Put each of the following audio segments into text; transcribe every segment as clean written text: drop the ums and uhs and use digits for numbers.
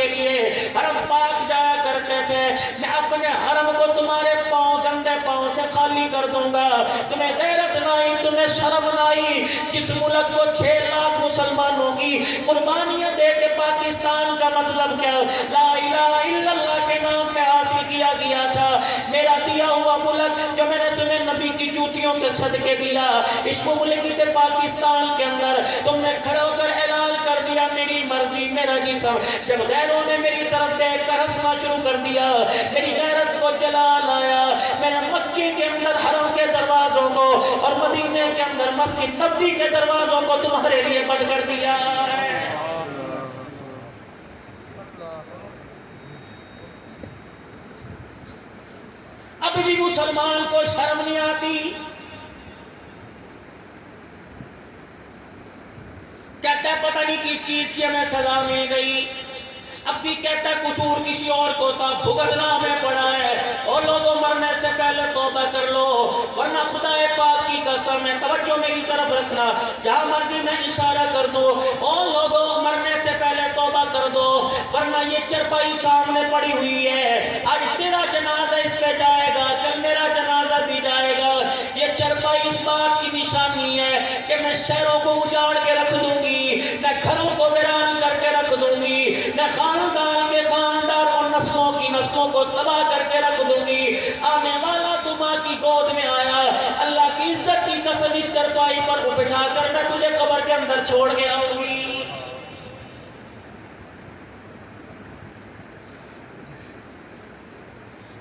کے لیے حرم پاک جایا کرتے تھے، میں اپنے حرم کو تمہارے پاؤں گندے پاؤں سے خالی کر دوں گا۔ تمہیں غیرت نہ آئی، تمہیں شرم نہ آئی، جس ملک کو 6 لاکھ مسلمانوں کی قربانیاں دے کے پاکستان کا مطلب کیا لا الہ الا اللہ کے نام میں حاصل کیا گیا تھا، میرا دیا ہوا ملک جو میں نے تمہیں نبی کی جوتیوں کے صدقے دیا، اس مملکت پاکستان کے اندر تم نے کھڑے ہو کر اعلان کر دیا میری مرضی میرا جسم۔ جب غیروں نے میری طرف دیکھ کر ہنسنا شروع کر دیا، میری غیرت کو جلا لایا، میں نے مکے کے اندر حرم کے دروازوں کو اور مدینے کے اندر مسجد نبوی کے دروازوں کو تمہارے لیے بند کر دیا۔ اب بھی مسلمان کو شرم نہیں آتی، کہتا ہے پتہ نہیں کس چیز کی ہمیں سزا مل گئی، اب بھی کہتا ہے قصور کسی اور کو تھا، بھگتنا ہمیں پڑا ہے، اور لوگوں مرنے سے پہلے توبہ کر لو ورنہ خدا پاک کی قسم ہے، توجہ میری طرف رکھنا، جہاں مرضی میں اشارہ کر دو، اور لوگوں مرنے سے پہلے توبہ کر دو ورنہ یہ چرپائی سامنے پڑی ہوئی ہے، آج تیرا جنازہ اس پہ جائے گا، کل میرا جنازہ بھی جائے گا، یہ چرپائی اس بات کی نشانی ہے کہ میں شہروں کو اجاڑ کے رکھ دوں گی، میں گھروں کو ویران کر کے رکھ دوں گی، میں خاندان کے خاندان اور نسلوں کی نسلوں کو تباہ کر کے رکھ دوں گی، آنے والا تو ماں کی گود میں آیا، اللہ کی عزت کی قسم اس چرپائی پر بٹھا کر میں تجھے قبر کے اندر چھوڑ کے آؤں گی۔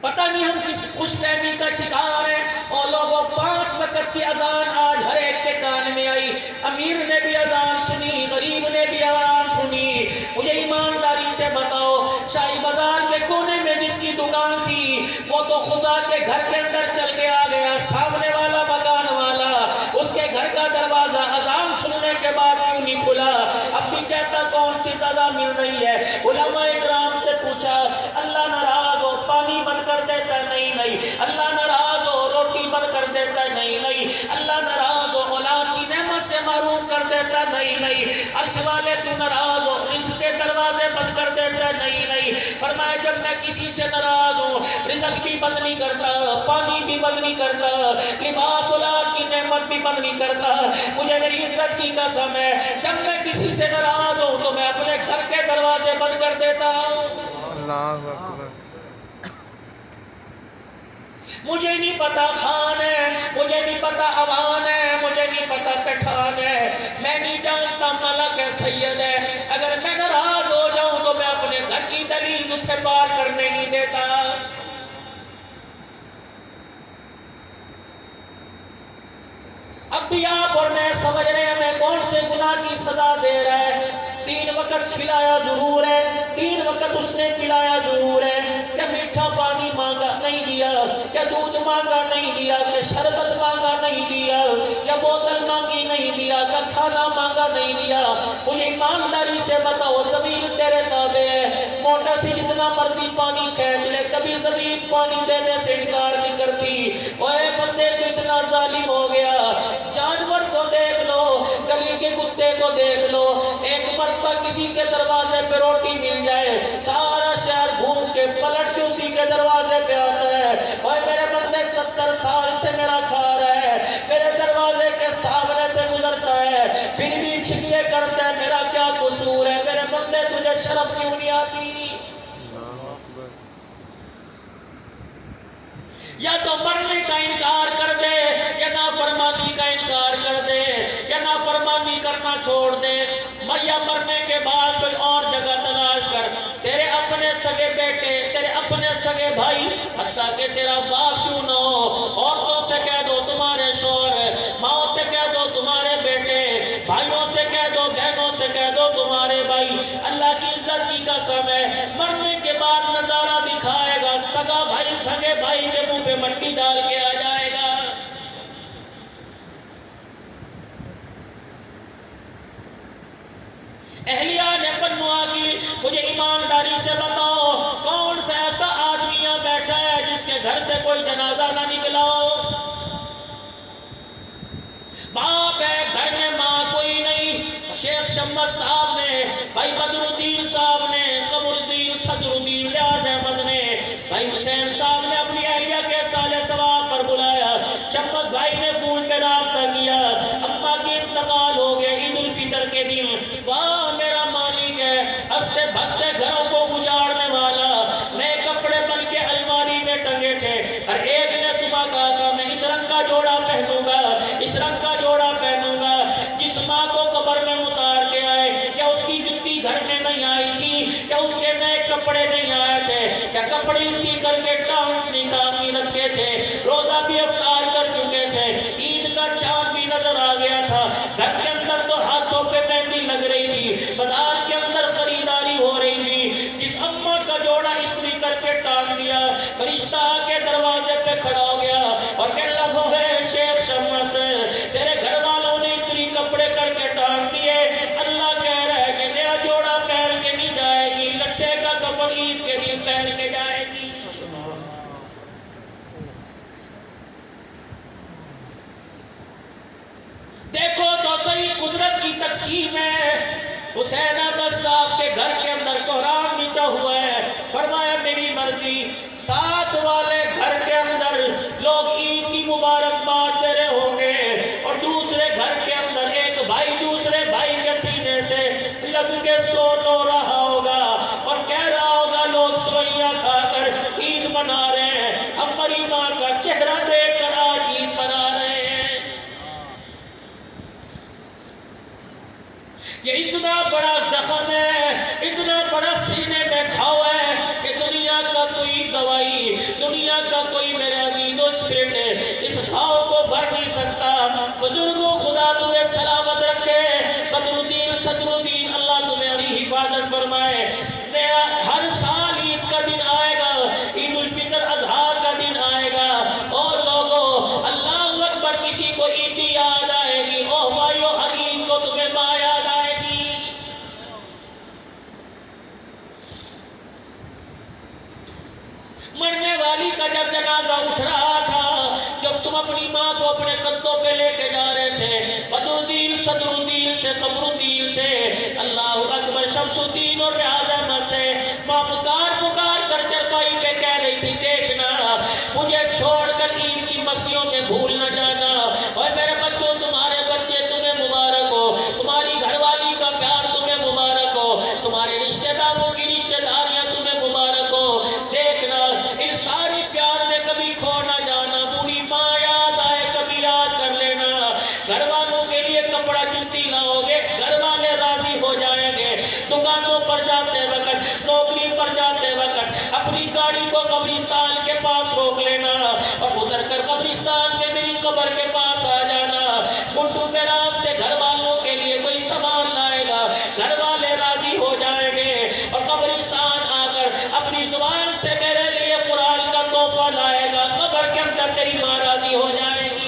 پتہ نہیں ہم کس خوش فہمی کا شکار ہیں، اور لوگوں 5 وقت کی اذان آج ہر ایک کے کان میں آئی، امیر نے بھی اذان سنی، غریب نے بھی اذان سنی، مجھے ایمانداری سے بتاؤ شاہی بازار کے کونے میں جس کی دکان تھی وہ تو خدا کے گھر کے اندر چل کے آ گیا، سامنے والا مکان والا اس کے گھر کا دروازہ اذان سننے کے بعد کیوں نہیں کھلا، اب بھی کہتا کون سی سزا مل رہی ہے، علماء اکرام سے پوچھا اللہ ناراض ہو پانی بند کر دیتا نہیں نہیں، اللہ ناراض ہو روٹی بند کر دیتا نہیں نہیں، اللہ ناراض ہو اولاد کی نعمت سے محروم کر دیتا نہیں نہیں، عرش والے تو ناراض ہو رزق کے دروازے بند کر دیتا نہیں نہیں، فرمایا جب میں کسی سے ناراض ہوں رزق بھی بند نہیں کرتا، پانی بھی بند نہیں کرتا، لباس اولاد کی نعمت بھی بند نہیں کرتا، مجھے میری عزت کی قسم ہے جب میں کسی سے ناراض ہوں تو میں اپنے گھر کے دروازے بند کر دیتا ہوں۔ اللہ اکبر۔ مجھے نہیں پتا خان ہے، مجھے نہیں پتا عوان ہے، مجھے نہیں پتا پٹھان ہے، میں نہیں جانتا ملک ہے سید ہے، اگر میں ناراض ہو جاؤں تو میں اپنے گھر کی دلیل اسے پار کرنے نہیں دیتا۔ اب بھی آپ اور میں سمجھ رہے ہیں ہمیں کون سے گناہ کی سزا دے رہا ہے، 3 وقت کھلایا ضرور ہے، 3 وقت اس نے پلایا ضرور ہے، کیا میٹھا پانی مانگا نہیں دیا، کیا دودھ مانگا نہیں دیا، کیا شربت مانگا نہیں دیا، کیا بوتل مانگی نہیں دیا، کیا کھانا مانگا نہیں دیا، مجھے ایمانداری سے بتاؤ زمین تیرے تابع ہے، موٹر سے جتنا مرضی پانی کھینچ لے کبھی زمین پانی دینے سے انکار نہیں کرتی، اوے بندے تو اتنا ظالم ہو گیا، جانور کو دیکھ لو گلی کے کتے کو دیکھ لو، ایک مرتبہ کسی کے دروازے پہ روٹی مل جائے سارا شہر گھوم کے پلٹ کے اسی کے دروازے پہ آتا ہے، اوے میرے بندے 70 سال سے میرا کھا رہا ہے، میرے دروازے کے سامنے سے گزرتا ہے پھر بھی شکوے کرتا ہے میرا کیا قصور ہے، میرے بندے تجھے شرم کیوں نہیں آتی؟ یا تو مرنے کا انکار کر دے یا نافرمانی کا انکار کر دے یا نافرمانی کرنا چھوڑ دے، یا مرنے کے بعد کوئی اور جگہ تلاش کر، تیرے اپنے سگے بیٹے، تیرے اپنے سگے بھائی، حتیٰ کہ تیرا باپ کیوں نہ ہو، عورتوں سے کہہ دو تمہارے شوہر، ماؤں سے کہہ دو تمہارے بیٹے، بھائیوں سے کہہ دو بہنوں سے کہہ دو تمہارے بھائی، اللہ کی عزت کی قسم ہے مرنے کے بعد نظارہ دکھائے گا، سگا بھائی سگے بھائی کے منہ پہ مٹی ڈال کے آ جائے گا۔ اہلیہ نے بنو عاقل مجھے ایمانداری سے بتاؤ کون سا ایسا آدمی یہاں بیٹھا ہے جس کے گھر سے کوئی جنازہ نہ نکلا ہو؟ باپ ہے گھر میں ماں کوئی نہیں، شیخ شمس صاحب نے، بھائی بدر الدین صاحب نے، قمر الدین صدرالدین ریاض احمد نے بھائی حسین صاحب نے اپنی اہلیہ کے سال ثواب پر بلایا، شمس بھائی نے فون پہ رابطہ کیا، اماں کی انتقال ہو گیا عید الفطر کے دن، واہ میرا مالک ہے ہنستے بھگتے گھروں کو اجاڑنے والا، نئے کپڑے بن کے الماری میں ٹنگے تھے، اور ایک نے صبح کہا میں اس رنگ کا جوڑا پہنوں گا، اس رنگ کا جوڑا پہنوں گا۔ جس ماں کو قبر میں اتار کے آئے، کیا اس کی جُتی گھر میں نہیں آئی تھی؟ کیا اس کے نئے کپڑے نہیں آئے تھے؟ کیا کپڑے اس کی کر کے ٹانگ نہیں رکھے تھے؟ روزہ بھی افطار کر چکے تھے، عید کا چاند بھی نظر آ گیا تھا، گھر کے اندر تو ہاتھوں پہ مہندی لگ رہی تھی، بازار کے اندر خریداری ہو رہی تھی۔ جس اماں کا جوڑا استری کر کے ٹانگ دیا، فرشتہ آ کے دروازے پہ کھڑا ہو گیا اور کہنے لگا ہے شیخ شمس تیرے گھر والوں نے استری کپڑے کر کے ٹانگ دیے، اللہ کہہ رہا ہے کہ نیا جوڑا پہن کے نہیں جائے گی، لٹے کا کفن عید کے دن پہن کے جائے گی۔ دیکھو تو صحیح قدرت کی تقسیم ہے۔ حسین احمد صاحب کے گھر کے اندر کوہرام بچھا ہوا ہے، فرمایا میری مرضی، ساتھ والے گھر کے اندر لوگ عید کی مبارکباد دے رہے ہوں گے، اور دوسرے گھر کے اندر ایک بھائی دوسرے بھائی کے سینے سے لگ کے سو لو رہا ہوگا اور کہہ رہا ہوگا لوگ سوئیاں کھا کر عید منا رہے ہیں، ہماری ماں کا چہرہ دیکھ کر آج عید منا رہے ہیں۔ یہ اتنا بڑا زخم ہے، اتنا بڑا سینے میں گھاؤ ہے کہ دنیا کا کوئی دوائی، دنیا کا کوئی میرے عزیزوں اسپیٹ اس گھاؤ کو بھر نہیں سکتا۔ بزرگوں خدا تمہیں سلامت رکھے، بدر الدین صدرالدین اللہ تمہیں ابھی حفاظت فرمائے۔ ہر سال عید کا دن آئے گا، عید الفطر اضحیٰ کا دن آئے گا، اور لوگوں اللہ اکبر کسی کو عیدی یاد آئے گی، او بھائیو ہر عید کو تمہیں ماں یاد آئے گی۔ مرنے والی کا جب جنازہ اٹھ رہا تھا، جب تم اپنی ماں کو اپنے کندھوں پہ لے کے جا رہے تھے، بدر الدین صدرالدین سے قمر الدین سے اللہ اکبر شمس الدین اور ریاض احمد سے ماں پکار کر چرپائی پہ کہہ رہی تھی دیکھنا مجھے چھوڑ کر عید کی مستیوں میں بھول نہ جانا، اور میرے بچوں تمہارے بچے تمہیں مبارک ہو، تمہاری گھر والی کا پیار تمہیں مبارک ہو، تمہارے رشتہ داروں کی رشتہ داریاں تمہیں مبارک ہو، دیکھنا ان ساری پیار میں کبھی کھو نہ جانا، بوڑھی ماں یاد آئے کبھی یاد کر لینا، گھر والوں کے لیے کپڑا جُتی لاؤ گے، گھر والے راضی ہو جائیں گے، دکانوں پر جاتے وقت، نوکری پر جاتے وقت اپنی گاڑی کو قبرستان کے پاس روک لینا اور اتر کر قبرستان میں میری قبر کے پاس آ جانا، گنڈو پہ رات سے گھر والوں کے لیے کوئی سامان لائے گا، گھر والے راضی ہو جائیں گے، اور قبرستان آ کر اپنی زبان سے میرے لیے قرآن کا تحفہ لائے گا، قبر کے اندر تیری ماں راضی ہو جائے گی۔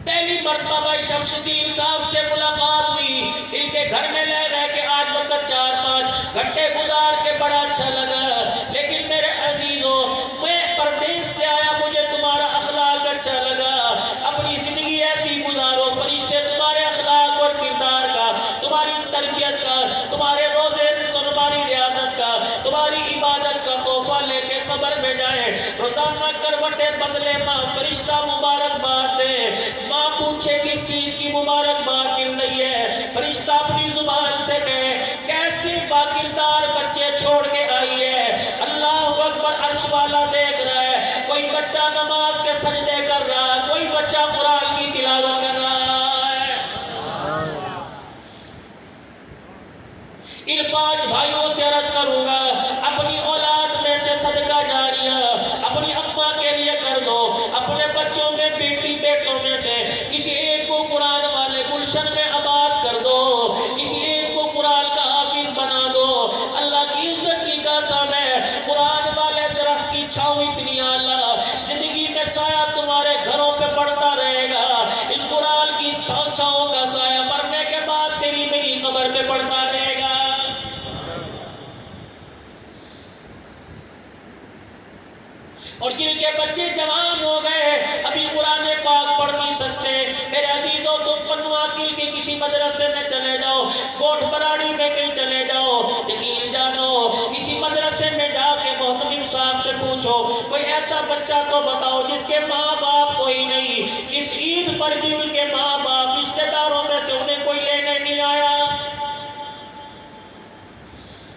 پہلی مرتبہ بھائی شمس الدین صاحب سے ملاقات ہوئی، ان کے گھر میں رہ کے آج وقت 4-5 گھنٹے گزار کے بڑا اچھا لگا، لیکن میرے عزیزوں میں پردیس سے آیا، مجھے تمہارا اخلاق اچھا لگا، اپنی زندگی ایسی گزارو فرشتے تمہارے اخلاق اور کردار کا، تمہاری تربیت کا، تمہارے روزے تمہاری ریاضت کا، تمہاری عبادت کا تحفہ لے کے قبر میں جائیں، روزانہ کروٹیں بدلے ماں فرشتہ مبارکباد دے، ماں پوچھے کس چیز کی مبارکباد مل رہی ہے، فرشتہ اپنی زبان سے کہے کیسے باکردار بچے چھوڑ کے آئی ہے، اللہ اکبر عرش والا دیکھ رہا ہے، کوئی بچہ نماز کے سجدے کر رہا ہے، کوئی بچہ قرآن کی تلاوت کر رہا ہے۔ ان 5 بھائیوں سے عرض کروں گا اپنی اولاد میں سے صدقہ جاریہ اپنی اماں کے لیے کر دو، اپنے بچوں میں بیٹی بیٹوں میں سے کسی ایک کو قرآن والے گلشن میں آباد کر دو، کسی ایک کو قرآن کا حافظ بنا دو، اللہ کی عزت کی قسم ہے قرآن والے درخت کی چھاؤں اتنی اعلیٰ، زندگی میں سایہ تمہارے گھروں پہ پڑتا رہے گا، اس قرآن کی چھاؤں کا سایہ مرنے کے بعد تیری میری قبر پہ پڑتا رہے گا۔ اور جن کے بچے جوان ہو گئے ابھی قرآن پاک پڑھ نہیں نہیں سکتے۔ میرے عزیزوں تم پنوا کل کے کسی مدرسے میں چلے جاؤ، کوٹ براڑی میں کہیں چلے جاؤ، یقین جانو کسی مدرسے میں جا کے محتمم صاحب سے پوچھو کوئی ایسا بچہ تو بتاؤ جس کے ماں باپ کوئی نہیں، اس عید پر بھی ان کے ماں باپ رشتہ داروں میں سے انہیں کوئی لینے نہیں آیا۔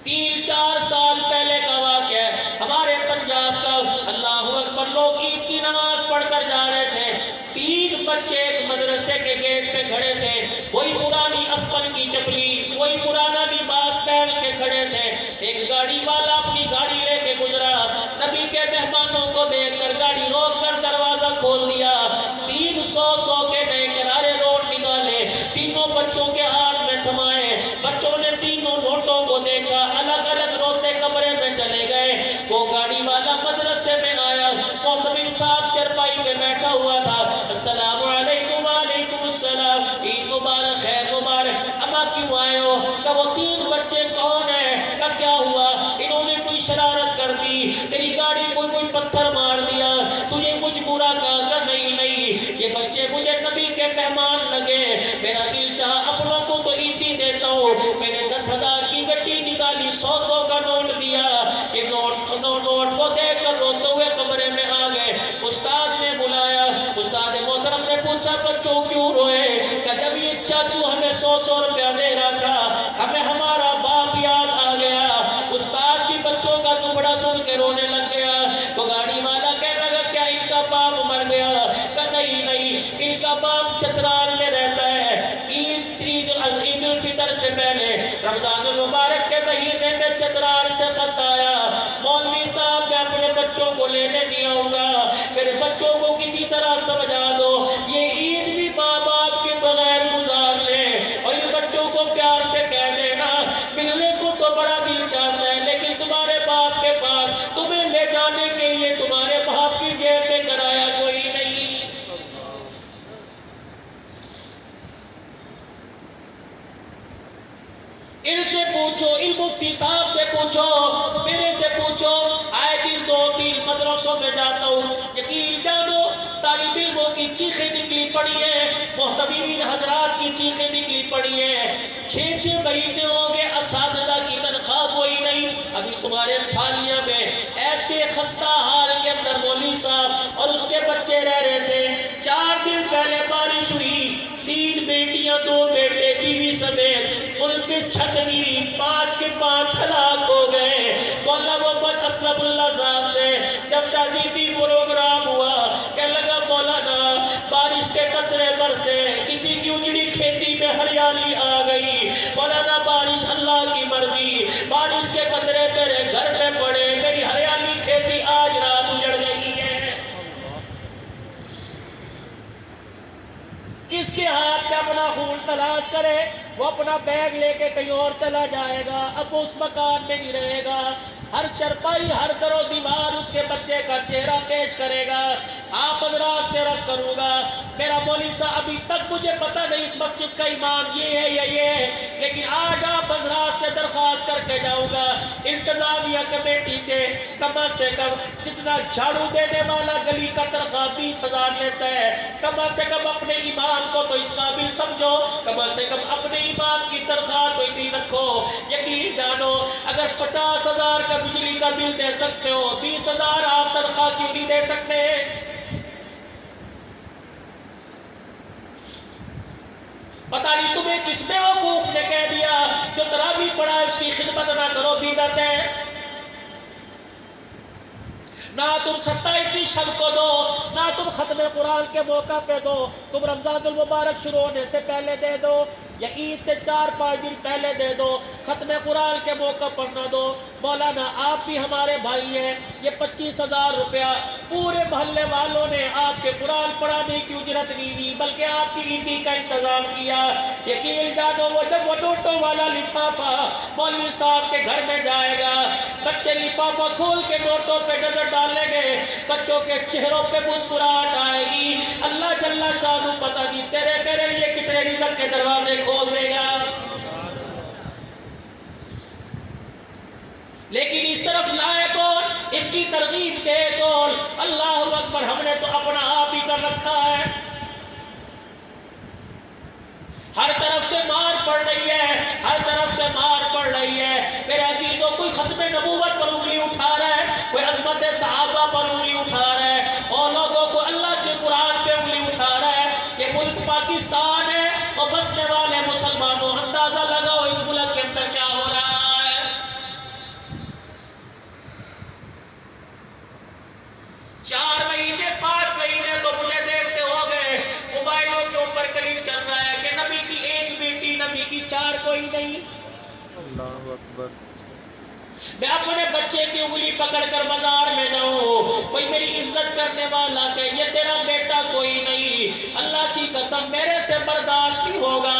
3-4 سال پہلے کا واقعہ ہے ہمارے پنجاب کا، اللہ اکبر، لوگ عید کی نماز پڑھ کر جا رہے تھے، 3 بچے ایک مدرسے کے گیٹ پہ کھڑے تھے، وہی پرانی اسپن کی چپلی، وہی پرانا لباس پہن کے کھڑے تھے۔ ایک گاڑی والا اپنی گاڑی لے کے گزرا، نبی کے مہمانوں کو دیکھ کر گاڑی روک کر دروازہ کھول دیا، 300 کے نئے کرارے نوٹ نکالے، تینوں بچوں کے ہاتھ میں تھمائے، بچوں نے تینوں نوٹوں کو دیکھا، الگ الگ روتے کمرے میں چلے گئے۔ وہ گاڑی والا مدرسے میں آیا، محتمم صاحب چرپائی پہ بیٹھا ہوا تھا، السلام علیکم، وعلیکم السلام، عید مبارک، خیر مبارک، اما کیوں آئے ہو؟ کہ وہ 3 بچے کون ہیں؟ کہ کیا ہوا؟ انہوں نے کوئی شرارت کر دی، تیری گاڑی کوئی پتھر مار دیا، تجھے کچھ برا کہا؟ کہ نہیں، یہ بچے مجھے نبی کے مہمان لگے، میرا دل چاہا اپنوں کو تو عیدی دیتا ہوں، میں نے 10,000 کی گٹی نکالی، 100 کا نوٹ دیا، یہ نوٹ کو دیکھ کر روتے ہوئے کمرے میں آ گئے۔ استاد نے بلایا، استاد محترم نے پوچھا بچوں کیوں روئے؟ کہ جب یہ چاچو ہمیں 100 روپیہ دے رہا تھا، ہمیں ہمارا باپ یاد آ گیا۔ استاد بھی بچوں کا ٹکڑا سن کے رونے لگ گیا۔ وہ گاڑی والا کہنے لگا کیا ان کا باپ مر گیا؟ کہ نہیں، ان کا باپ چترال میں رہتا ہے، عید الفطر سے پہلے رمضان المبارک کے مہینے میں چترال سے خط آیا، مولوی صاحب میں اپنے بچوں کو لینے نہیں آؤں گا، میرے بچوں کو کسی طرح سمجھا دو، یہ عید بھی ماں باپ کے بغیر گزار لیں، اور ان بچوں کو پیار سے کہہ دینا ملنے کو تو بڑا دل چاہتا ہے، لیکن تمہارے باپ کے پاس تمہیں لے جانے کے لیے تمہارے باپ کی جیب میں کرایا کوئی نہیں۔ ان سے پوچھو، ان مفتی صاحب سے پوچھو، میرے سے پوچھو، آئے دن 2-3 مدرسوں میں جاتا ہوں، یقین جانو طالب علموں کی چیخیں نکلی پڑی ہیں، محتمین حضرات کی چیخیں نکلی پڑی ہیں، 6 مہینے ہو گئے اساتذہ کی تنخواہ کوئی نہیں۔ ابھی تمہارے پھالیاں میں ایسے خستہ حال کے اندر مولوی صاحب اور اس کے بچے رہ رہے تھے، 4 دن پہلے بارش ہوئی، 3 بیٹیاں 2 بیٹے بیوی سمیت ان پہ چھت گری، 5 کے 5 ہلاک ہو گئے۔ مولانا محمد اسلم اللہ صاحب سے جب تعزیتی پروگرام ہوا، کہنے لگا مولانا بارش کے قطرے برسے، کسی کی اجڑی کھیتی میں ہریالی آ گئی، مولانا بارش اللہ کی مرضی، بارش کے قطرے میرے گھر میں پڑے، میری ہریالی کھیتی آج رات اجڑ گئی ہے۔ کس کے ہاتھ میں اپنا خون تلاش کرے، وہ اپنا بیگ لے کے کہیں اور چلا جائے گا، اب اس مکان میں نہیں رہے گا، ہر چرپائی ہر در و دیوار اس کے بچے کا چہرہ پیش کرے گا۔ آپ حضرات سے عرض کروں گا، میرا مولوی صاحب ابھی تک مجھے پتہ نہیں اس مسجد کا امام یہ ہے یا یہ ہے، لیکن آج آپ حضرات سے درخواست کر کے جاؤں گا، انتظامیہ کمیٹی سے کم جتنا جھاڑو دینے والا گلی کا تنخواہ 20,000 لیتا ہے، کم اپنے امام کو تو اس قابل سمجھو، کم اپنے امام کی تنخواہ تو اتنی رکھو۔ یقین جانو اگر 50,000 کا بجلی کا بل دے سکتے ہو، 20,000 آپ تنخواہ کیوں نہیں دے سکتے؟ پتہ نہیں تمہیں کس بیوقوف نے کہہ دیا جو تراویح پڑھا ہے اس کی خدمت نہ کرو بدعت ہے۔ نہ تم 27ویں شب کو دو، نہ تم ختم قرآن کے موقع پہ دو، تم رمضان المبارک شروع ہونے سے پہلے دے دو یا عید سے 4-5 دن پہلے دے دو، ختم قرآن کے موقع پر نہ دو۔ مولانا آپ بھی ہمارے بھائی ہیں، یہ 25,000 روپیہ پورے محلے والوں نے آپ کے قرآن پڑھانے کی اجرت نہیں دی بلکہ آپ کی عیدی کا انتظام کیا۔ یقین جانو وہ جب وہ نوٹوں والا لفافہ مولوی صاحب کے گھر میں جائے گا، بچے لفافہ کھول کے نوٹوں پہ نظر ڈالیں گے، بچوں کے چہروں پہ مسکراہٹ آئے گی، اللہ جل شانہ پتہ نہیں تیرے میرے لیے کتنے رزق کے دروازے کھول دے گا۔ لیکن اس طرف لائے کون، اس کی ترغیب دے کون؟ اللہ اکبر، ہم نے تو اپنا آپ ہی کر رکھا ہے۔ ہر طرف سے مار پڑ رہی ہے، ہر طرف سے مار پڑ رہی ہے۔ میرے عزیزوں، کوئی ختم نبوت پر انگلی اٹھا رہا ہے، کوئی عظمت صحابہ پر انگلی اٹھا رہا ہے، اور لوگوں کو اللہ کے قرآن پہ انگلی اٹھا رہا ہے۔ یہ ملک پاکستان ہے اور بسنے والے مسلمانوں، اندازہ لگاؤ اس ملک کے اندر کیا ہو رہا ہے۔ 4 مہینے 5 مہینے تو مجھے دیکھتے ہو گئے، موبائلوں کے اوپر کلپ چل رہا ہے کہ نبی کی 1 بیٹی، نبی کی 4 کوئی نہیں۔ اللہ اکبر۔ میں اپنے بچے کی انگلی پکڑ کر بازار میں جاؤں، کوئی میری عزت کرنے والا کہ یہ تیرا بیٹا کوئی نہیں، اللہ کی قسم میرے سے برداشت نہیں ہوگا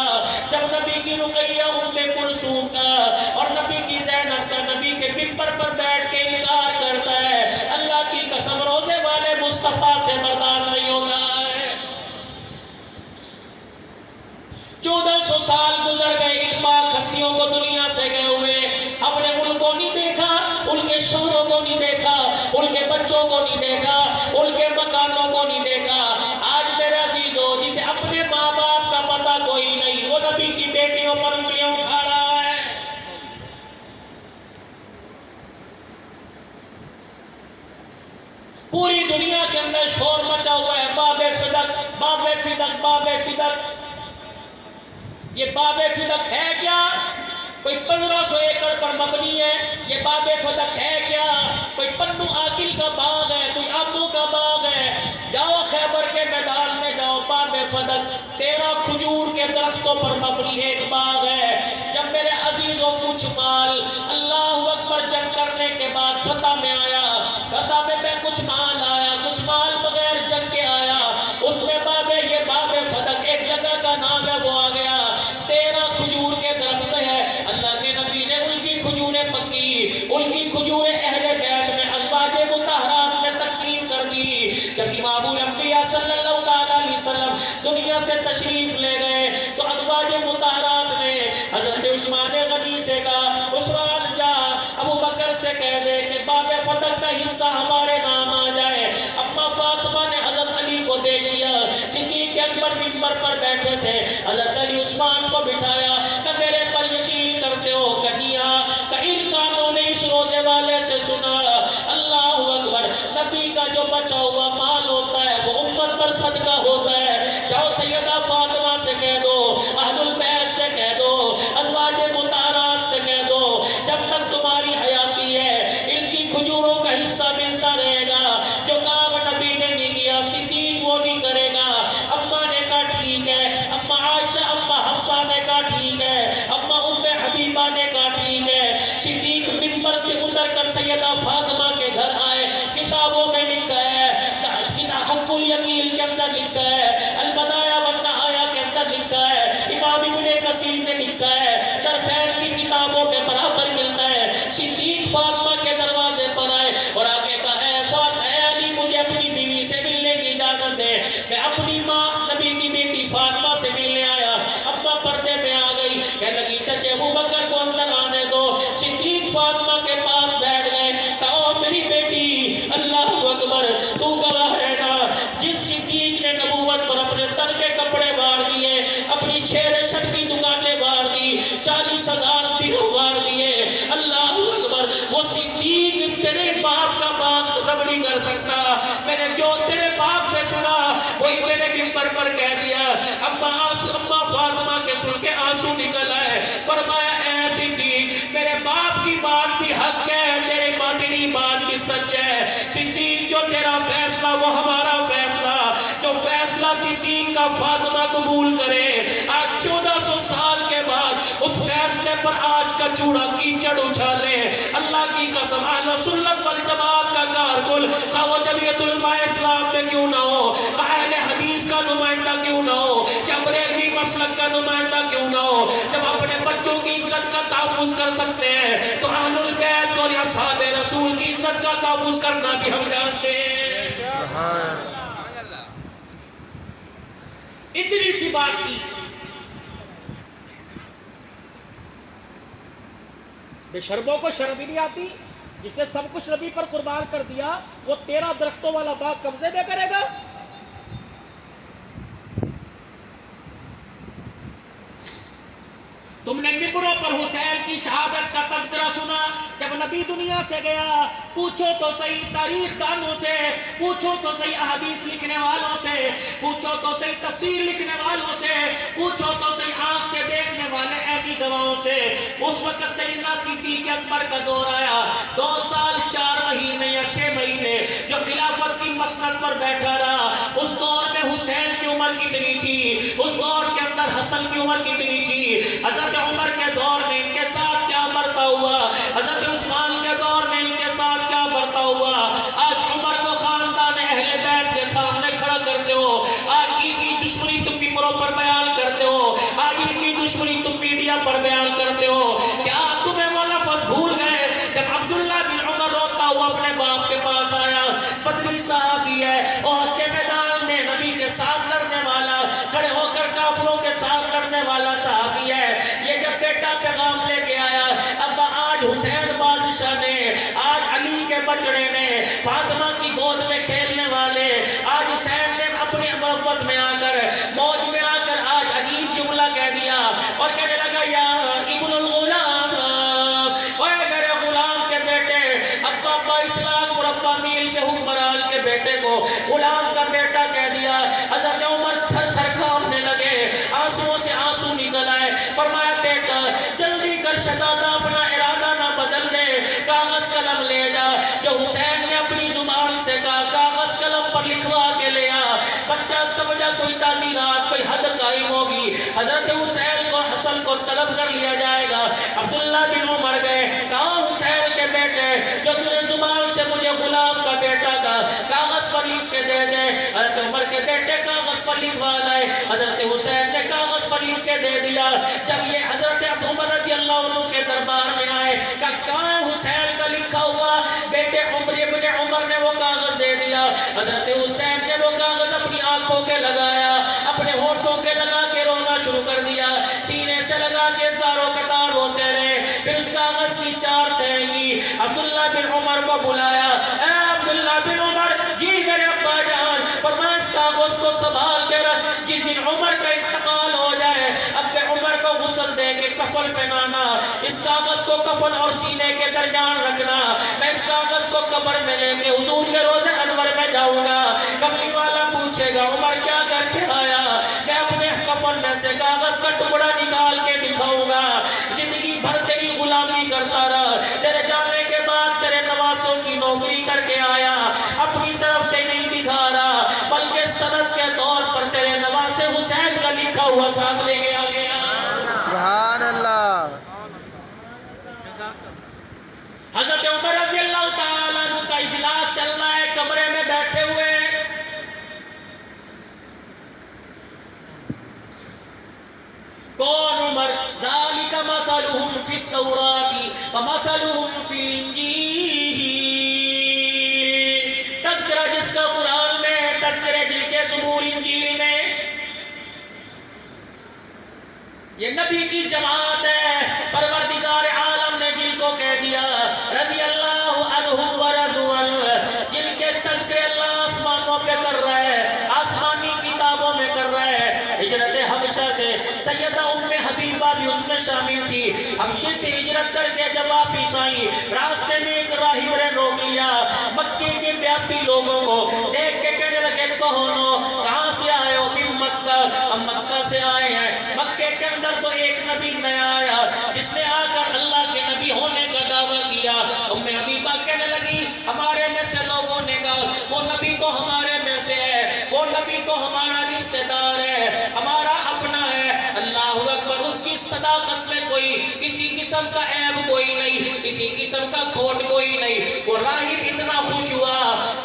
جب نبی کی رقیہ ام کلثوم کا اور نبی کی زینب کا نبی کے ممبر پر بیٹھ کے انکار کرتا ہے، اللہ کی قسم روزے والے مصطفیٰ سے برداشت نہیں ہوگا۔ 1400 سال گزر گئے، ان پاک ہستیوں کو دنیا سے گئے ہوئے، اپنے ملک کو نہیں دیکھا، ان کے شوہروں کو نہیں دیکھا، ان کے بچوں کو نہیں دیکھا، ان کے مکانوں کو نہیں دیکھا۔ آج میرے عزیزو، جسے اپنے ماں باپ کا پتہ کوئی نہیں، وہ نبی کی بیٹیوں پر انگلیاں اٹھا رہا ہے۔ پوری دنیا کے اندر شور مچا ہوا ہے، باب فدق، باب فدق، باب فدق۔ یہ باب فدق ہے کیا؟ کوئی 1500 ایکڑ پر مبنی ہے، یہ باب فدق ہے کیا؟ کوئی پنو آکل کا باغ ہے، کوئی آموں کا باغ ہے؟ جاؤ خیبر کے میدان میں جاؤ، باب فدق 13 کھجور کے درختوں پر مبنی ایک باغ ہے۔ جب میرے عزیزوں کچھ مال اللہ اکبر جنگ کرنے کے بعد فتح میں آیا، فتح میں کچھ مال آیا، کچھ مال بغیر جنگ کے آیا، اس میں یہ باب فدق ایک جگہ کا نام ہے، وہ آ گیا۔ 13 کھجور کے درخت ہیں، اللہ کے نبی نے ان کی کھجوریں پکی، ان کی کھجوریں اہل بیت میں ازواج مطہرات میں تقسیم کر دی۔ جب امام الانبیاء صلی اللہ علیہ وسلم دنیا سے تشریف لے گئے تو ازواج مطہرات نے حضرت عثمان غنی سے کہا، عثمان جا ابو بکر سے کہہ دے کہ باب فدق کا حصہ ہمارے نام آ جائے۔ اما فاطمہ نے حضرت علی کو بھیج دیا، صدیق اکبر منبر پر بیٹھے تھے، حضرت علی عثمان کو بٹھایا کہ میرے پر یقین کرتے ہو؟ کہ جی ہاں، کہ ان کانوں نے اس روزے والے سے سنا، اللہ اکبر، نبی کا جو بچا ہوا مال ہوتا ہے وہ امت پر صدقہ ہوتا ہے۔ جاؤ سیدہ فاطمہ سے کہہ دو، اہل البیت سے کہہ دو، ازواج مطہرات سے کہہ دو، جب تک تمہاری حیاتی ہے ان کی کھجوروں کا حصہ ملتا رہے گا۔ جو کام نبی نے نہیں کیا صدیق وہ نہیں کرے گا۔ اماں نے کہا ٹھیک ہے، اماں عائشہ، اماں حفصہ نے کہا ٹھیک ہے، اماں ام حبیبہ نے کہا ٹھیک ہے۔ صدیق منبر سے اتر کر سیدہ فاطمہ کے گھر آئے، کتابوں میں لکھا ہے، حق الیقین کے اندر لکھا ہے، البدایہ والنہایہ کے اندر لکھا ہے، امام ابن کثیر نے لکھا ہے، طرفین کی کتابوں میں برابر ملتا ہے۔ صدیق فاطمہ کے دروازے پر آئے اور آگے کہا، اے علی، مجھے اپنی بیوی سے ملنے کی اجازت دے، میں اپنی ماں نبی کی بیٹی فاطمہ سے ملنے آیا۔ اماں پردے میں آ گئی، کہنے لگی چچے ابو بکر کو اندر آنے دو۔ صدیق فاطمہ کے پاس بیٹھ گئے، کہا میری بیٹی، اللہ اکبر، تو گواہ رہنا، جس صدیق نے نبوت پر اپنے تن کے کپڑے وار دیے، اپنی 6 ریشم کی دکانیں وار دی، 40,000 درہم وار دیے، اللہ اکبر، وہ صدیق تیرے باپ کا بات قسم نہیں کر سکتا۔ میں نے جو تیرے باپ سے سنا وہی میرے منبر پر کہہ دیا۔ اماں فاطمہ کے سن کے آنسو نکل آئے، فرمایا اے صدیق، میرے باپ کی بات بھی حق ہے، تیرے ماں کی بات بھی سچ ہے۔ صدیق، جو تیرا فیصلہ وہ ہمارا فیصلہ، جو فیصلہ صدیق کا فاطمہ قبول کرے۔ آج 1400 سال کے بعد اس فیصلے پر آج کا چوڑا کیچڑ اچھالے۔ اللہ کی قسم، اہل سنت والجماعت کا کارکن، خواہ وہ جمعیت علماء اسلام میں کیوں نہ ہو، خواہ اہل حدیث کا نمائندہ کیوں نہ ہو، یا بریلوی مسلک کا نمائندہ کیوں نہ ہو، جب اپنے بچوں کی عزت کا تحفظ کر سکتے ہیں تو اہل البیت اور اصحاب رسول کی عزت کا تحفظ کرنا بھی ہم جانتے ہیں۔ سبحان اتنی سی بات تھی۔ بے شرموں کو شرم ہی نہیں آتی؟ جس نے سب کچھ نبی پر قربان کر دیا وہ 13 درختوں والا باغ قبضے میں کرے گا؟ تم نے ممبروں پر حسین کی شہادت کا تذکرہ سنا، جب نبی دنیا سے گیا پوچھو تو صحیح تاریخ دانوں سے، پوچھو تو صحیح احادیث لکھنے والوں سے، پوچھو تو صحیح تفسیر لکھنے والوں سے، پوچھو تو صحیح آنکھ سے دیکھنے والے عیبی گواہوں سے، اس وقت سیدنا صدیق اکبر کا دور آیا، 2 سال 4 مہینے یا 6 مہینے جو خلافت کی مسند پر بیٹھا رہا۔ اس دور میں حسین کی عمر کتنی تھی، اس دور کے اندر حسن کی عمر کتنی تھی، حضرت عمر کے دور میں ان کے ساتھ کیا برتا ہوا، حضرت عثمان کے دور میں ان کے ساتھ کیا برتا ہوا۔ آج عمر کو خاندان اہل بیت کے سامنے کھڑا کرتے ہو، آج ان کی دشمنی تم ممبروں پر بیان کرتے ہو، آج ان کی دشمنی تم میڈیا پر بیان کرتے ہو۔ کیا تمہیں وہ لفظ بھول گئے جب عبداللہ بن عمر روتا ہوا اپنے باپ کے پاس آیا، بدری صحابی ہے، احد کے میدان میں نبی کے ساتھ لڑنے والا، کھڑے ہو کر کافروں کے ساتھ لڑنے والا صحابی ہے، یہ جب بیٹا پیغام لے کے آیا، ابا آج حسین بادشاہ نے، آج علی کے بچڑے نے، فاطمہ کی گود میں کھیلنے والے، آج حسین نے اپنی مروت میں آ کر، موج میں آ کر آج عجیب جملہ کہہ دیا اور کہنے لگا یا ابن الغلام، اے میرے غلام کے بیٹے، ابا 22 لاکھ مربع میل کے حکمران کے بیٹے کو غلام کا بیٹا کہہ دیا۔ حضرت عمر تھر تھر کانپنے لگے، آنسوؤں سے آنسو نکل آئے، فرمایا بیٹا جلدی کر شہزادہ اپنا ارادہ نہ بدل دے، کاغذ قلم لے جا، جو حسین نے اپنی زبان سے کہا کاغذ قلم پر لکھوا کے لے آ۔ بچہ سمجھا کوئی تعزیرات، کوئی حد قائم ہوگی، حضرت حسین کو حسن کو طلب کر لیا جائے گا۔ عبداللہ بن عمر گئے، کہا حسین کے بیٹے جو تجھے زبان سے مجھے غلام کا بیٹا کا کاغذ پر لکھ کے دے دے۔ حضرت عمر کے بیٹے کاغذ پر لکھوا لائے، حضرت حسین نے کاغذ پر لکھ کے دے دیا۔ جب یہ حضرت عمر رضی اللہ عنہ کے دربار میں آئے، کہاں حسین کا لکھا ہوا، بیٹے عمر ابن عمر نے وہ کاغذ دے دیا۔ حضرت حسین نے وہ کاغذ اپنی آنکھوں کے لگایا، اپنے ہونٹوں کے لگا کے رونا شروع کر دیا، سینے سے لگا کے زاروں قطار روتے رہے۔ پھر اس کاغذ کی 4 تہیں کی، عبداللہ بن عمر کو بلایا، اے عبداللہ بن عمر، جی میرے ابا جان، فرمایا اس کاغذ کو سنبھال کے رکھ، جس دن عمر کا انتقال ہو جائے اب عمر کو غسل دے کے کفن پہنانا، اس کاغذ کو کفن اور سینے کے درمیان رکھنا، میں اس کاغذ کو قبر میں لے کے حضور کے روزے انور میں جاؤں گا، قبری والا پوچھے گا عمر کیا کر کے آیا، میں اپنے کفن میں سے کاغذ کا ٹکڑا نکال کے دکھاؤں گا، زندگی بھر تیری غلامی کرتا رہا، تیرے جانے کے بعد تیرے نواسوں کی نوکری کر کے آیا، اپنی طرف سے نہیں دکھا رہا بلکہ سند کے طور پر تیرے نواسے حسین کا لکھا ہوا ساتھ لے کے آ گیا۔ سبحان اللہ۔ حضرت عمر رضی اللہ تعالیٰ عنہ کا اجلاس چل رہا ہے، کمرے میں بیٹھے ہوئے، کون عمر؟ ذالک مثلہم فی التوراۃ ومثلہم فی الانجیل، تذکرہ جس کا قرآن میں، تذکرہ جن کے زبور انجیل میں، یہ نبی کی جماعت ہے، پروردگار عالم نے جن کو کہہ دیا رضی اللہ عنہ ورضوا عنہ، جن کے تذکرے اللہ آسمانوں پہ کر رہا ہے، آسمانی کتابوں میں کر رہا ہے۔ ہجرت حبشہ سے سیدہ ام حبیبہ بھی اس میں شامل تھی، حبشے سے ہجرت کر کے جب واپس آئی، راستے میں ایک راہب نے روک لیا، مکے کے 82 لوگوں کو دیکھ کے کہنے لگے کہونو کہاں سے آئے ہو؟ من مکہ، ہم مکہ سے آئے ہیں۔ مکے کے اندر تو ایک نبی نیا آیا جس نے آ کر اللہ کے نبی ہونے کا دعویٰ کیا۔ ام حبیبہ کہنے لگی ہمارے میں سے لوگوں نے کہا وہ نبی تو ہمارے میں سے ہے، وہ نبی تو ہمارا رشتہ دار ہے، ہمارا اپنا ہے۔ اللہ اکبر، اس کی صداقت میں کوئی کسی قسم کا عیب کوئی نہیں، کسی قسم کا کھوٹ کوئی نہیں۔ وہ راہب اتنا خوش ہوا،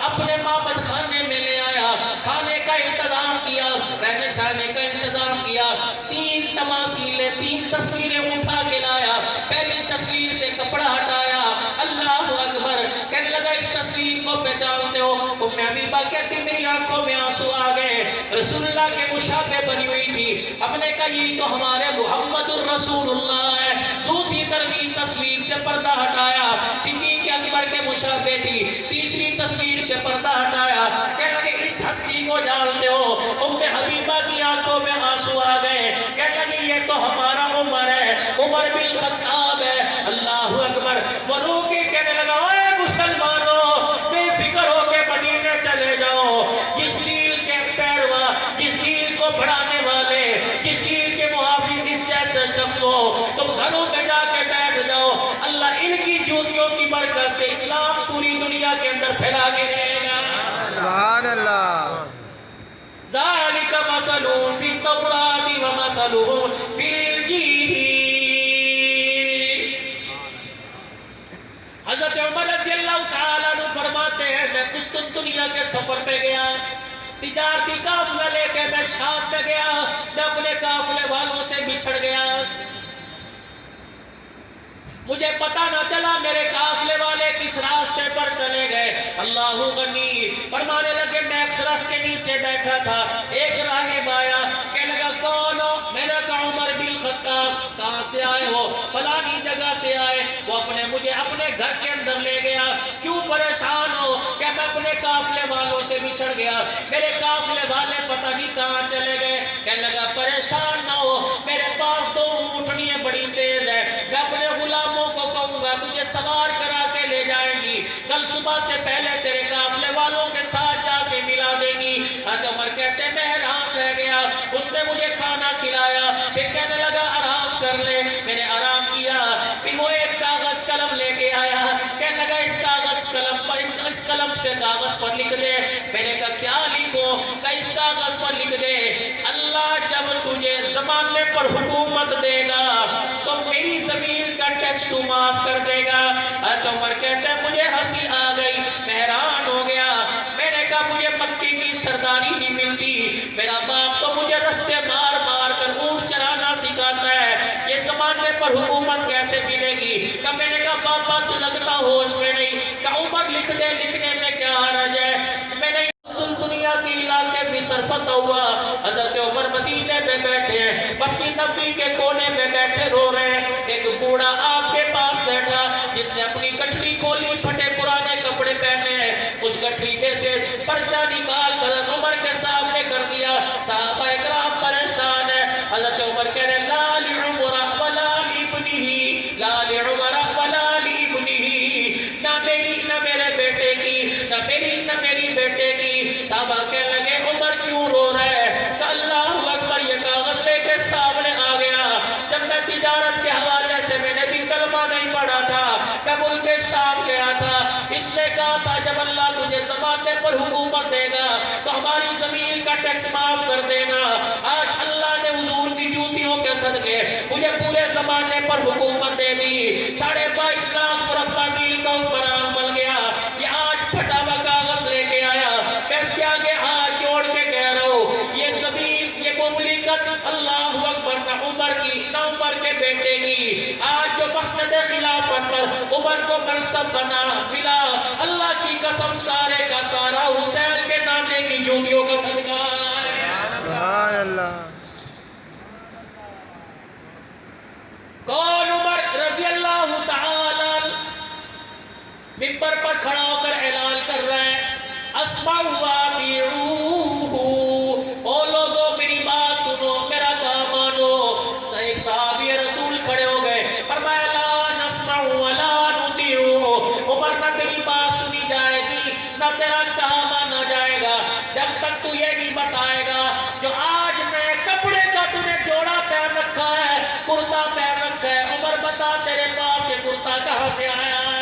اپنے معبد خانے میں لے آیا، کھانے کا انتظام کیا، رہنے سہنے کا انتظام کیا، 3 تماثیلیں، 3 تصویریں اٹھا کے لایا، پہلی تصویر سے کپڑا ہٹایا، اللہ اکبر، کہنے لگا اس تصویر کو پہچانتے ہو؟ ام حبیبہ کہتی میری آنکھوں میں آنسو آ گئے، رسول اللہ کے مشابہ بنی ہوئی تھی، ہم نے کہا یہ تو ہمارے محمد الرسول اللہ ہے۔ دوسری طرف اس تصویر سے پردہ ہٹایا، صدیق اکبر کے مشابہ تھی، تیسری تصویر سے پردہ ہٹایا، کہنے لگے اس ہستی کو جانتے ہو؟ ام حبیبہ کی آنکھوں میں آنسو آ گئے، کہنے لگے یہ تو ہمارا عمر ہے۔ عمر بن خطاب ہے، اللہ اکبر۔ وہ رو کے کہنے لگا اے مسلمانوں، بے فکر ہو کے مدینے چلے جاؤ، جس دین کے پیروا، جس دین کو بڑھانے والے، جس دین کے محافظ اس جیسے شخص ہو، تم گھروں میں جا کے بیٹھ جاؤ، اللہ ان کی جوتیوں کی برکت سے اسلام پوری دنیا کے اندر پھیلا کے رہے گا۔ سبحان اللہ۔ ذالک مثلهم فی التوراۃ ومثلهم فی الانجیل۔ حضرت عمر رضی اللہ تعالیٰ عنہ فرماتے ہیں میں قسطنطنیہ کے سفر پہ گیا، تجارتی قافلہ لے کے میں شام میں گیا، میں اپنے قافلے والوں سے بچھڑ گیا، مجھے پتہ نہ چلا میرے قافلے والے کس راستے پر چلے گئے۔ اللہ غنی فرمانے لگے میں ایک درخت کے نیچے بیٹھا تھا، ایک راہب آیا، کہنے لگا کون ہو؟ میں نے کہا عمر بن خطاب۔ کہاں سے آئے ہو؟ فلانی جگہ سے آئے۔ وہ مجھے اپنے گھر کے اندر لے گیا۔ کیوں پریشان ہو؟ کہ میں اپنے قافلے والوں سے بچھڑ گیا، میرے قافلے والے پتہ نہیں کہاں چلے گئے۔ کہنے لگا پریشان نہ ہو، میرے پاس 2 اونٹنیاں بڑی تیز ہے، میں اپنے غلاموں کو کہوں گا تجھے سوار کرا کے لے جائیں گی، کل صبح سے پہلے تیرے قافلے والوں کے ساتھ جا کے ملا دے گی۔ حضرت عمر کہتے ہیں میں حیران رہ گیا، اس نے مجھے کھانا کھلایا، پھر کہنے لگا آرام کر لے، میں نے آرام کیا، پھر وہ ایک کاغذ قلم لے کے آیا، کہنے لگا اس کاغذ قلم پر، اس قلم سے کاغذ پر لکھ دے۔ میں نے کہا کیا لکھوں؟ کہ اس کاغذ پر لکھ دے اللہ جب تجھے زمانے پر حکومت دے گا تو میری زمین کا ٹیکس تو معاف کر دے گا۔ حضرت عمر کہتے ہیں مجھے ہنسی آ گئی، میں حیران ہو گیا، میں نے کہا مجھے مکی کی سرداری نہیں ملتی، میرا باپ تو مجھے رسے مار مار کر اونٹ چرانا سکھاتا ہے، یہ زمانے پر حکومت کیسے ملے گی؟ کہ میں نے کہا باپا تو لگتا ہوش میں نہیں، کہ عمر لکھ دے، لکھنے میں کیا حرج ہے؟ میں نے دنیا کے علاقے بھی سرفت ہوا، حضرت عمر مدینے میں بیٹھے ہیں، بچی نبی کے کونے میں بیٹھے رو رہے ہیں، ایک بوڑھا آپ کے پاس بیٹھا جس نے اپنی گٹھڑی کھولی، پھٹے پرانے کپڑے پہنے ہیں، اس گٹھڑی میں سے پرچہ نکال کر حضرت عمر کے سامنے کر دیا۔ صحابہ اکرام پریشان ہیں، حضرت عمر کہہ رہے لا لعمر ولا لابنہ، لا لعمر ولا لابنہ، نہ میری نہ میرے بیٹے کی، نہ میری نہ میری بیٹے کی۔ صحابہ کہنے لگے عمر کیوں رو رہا ہے؟ کہ اللہ اکبر یہ کاغذ لے کے سامنے آ گیا، جب میں تجارت کے حوالے سے میں نے بھی کلمہ نہیں پڑھا تھا، میں ملک شام گیا تھا، اس نے کہا تھا جب اللہ تجھے زمانے پر حکومت دے گا تو ہماری زمین کا ٹیکس معاف کر دینا۔ آج اللہ نے حضور کی جوتیوں کے صدقے مجھے پورے زمانے پر حکومت دے دی، 22.5 لاکھ مربع میل کا حکمران بن گیا۔ یہ آج پھٹا ہوا کاغذ لے کے آیا، میں اس کے آگے ہاتھ جوڑ کے کہہ رہا ہوں یہ زمین، یہ مملکت اللہ اکبر نہ عمر کی نہ عمر کے بیٹے کی۔ آج جو مسند خلافت پر عمر کو منصب بنا ملا، اللہ کی قسم سارے کا سارا حسین کے نانے کی جوتیوں کا صدقہ ہے۔ سبحان اللہ۔ کون؟ عمر رضی اللہ تعالی ممبر پر کھڑا ہو کر اعلان کر رہے ہیں اسمعوا واطیعوا، او لوگو میری بات سنو، میرا کام مانو۔ ایک صحابی رسول کھڑے ہو گئے، فرمایا لا نسمع ولا نطیع، عمر نہ تیری بات سنی جائے گی نہ تیرا کام مانا جائے گا جب تک تو یہ نہیں بتائے گا جو آج نئے کپڑے کا تو نے جوڑا پہن رکھا ہے، کرتا پہن رکھا ہے، عمر بتا تیرے پاس یہ کرتا کہاں سے آیا ہے؟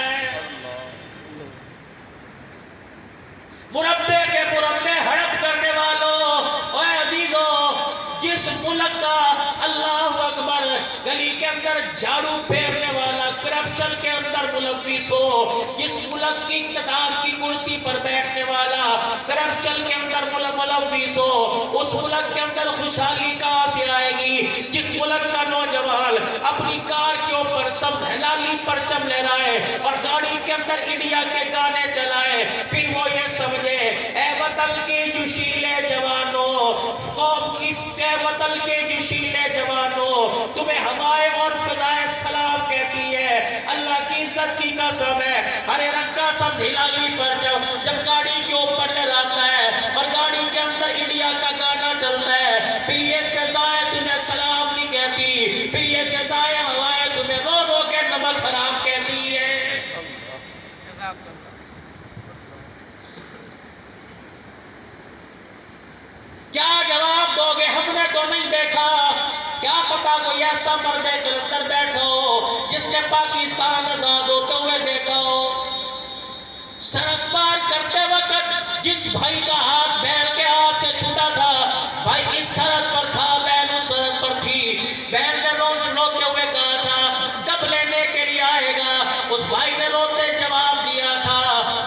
مربع کے مربع ہڑپ کرنے والوں، اے عزیزوں، جس ملک کا اللہ اکبر گلی کے اندر جھاڑو پھیرنے والا کرپشن کے اندر ملوث ہو، جس ملک کی اقتدار کی کرسی پر بیٹھنے والا کرپشن کے اندر ملوث ہو، اس ملک کے اندر خوشحالی کہاں سے آئے گی؟ جس ملک کا نوجوان اپنی کار کے اوپر سبز ہلالی پرچم لہرائے اور گاڑی کے اندر انڈیا کے گانے چلائے، پھر وہ یہ سمجھے اے وطن کے جوشیلے جوانوں، قوم کی اے وطن کے جوشیلے جوانوں، تمہیں ہوائیں اور فضائیں سلام کہتی ہے، اللہ کی عزت کی قسم ہے، ہرے رنگ کا سبز ہلالی پرچم جب گاڑی کے اوپر لہراتا ہے اور گاڑی کے اندر انڈیا کا گانا چلتا ہے، پھر یہ فضائیں تمہیں سلام نہیں کہتی، پھر یہ فضائیں ہوائیں بتا کوئی ایسا مرد جلندر بیٹھا ہو جس نے پاکستان آزاد ہوتے ہوئے دیکھا ہو؟ سڑک پار کرتے وقت جس بھائی کا ہاتھ بہن کے ہاتھ سے چھوٹا تھا، بھائی اس سڑک پر تھا، بہن اس سڑک پر تھی، بہن نے روتے ہوئے کہا تھا کب لینے کے لیے آئے گا؟ اس بھائی نے روتے جواب دیا تھا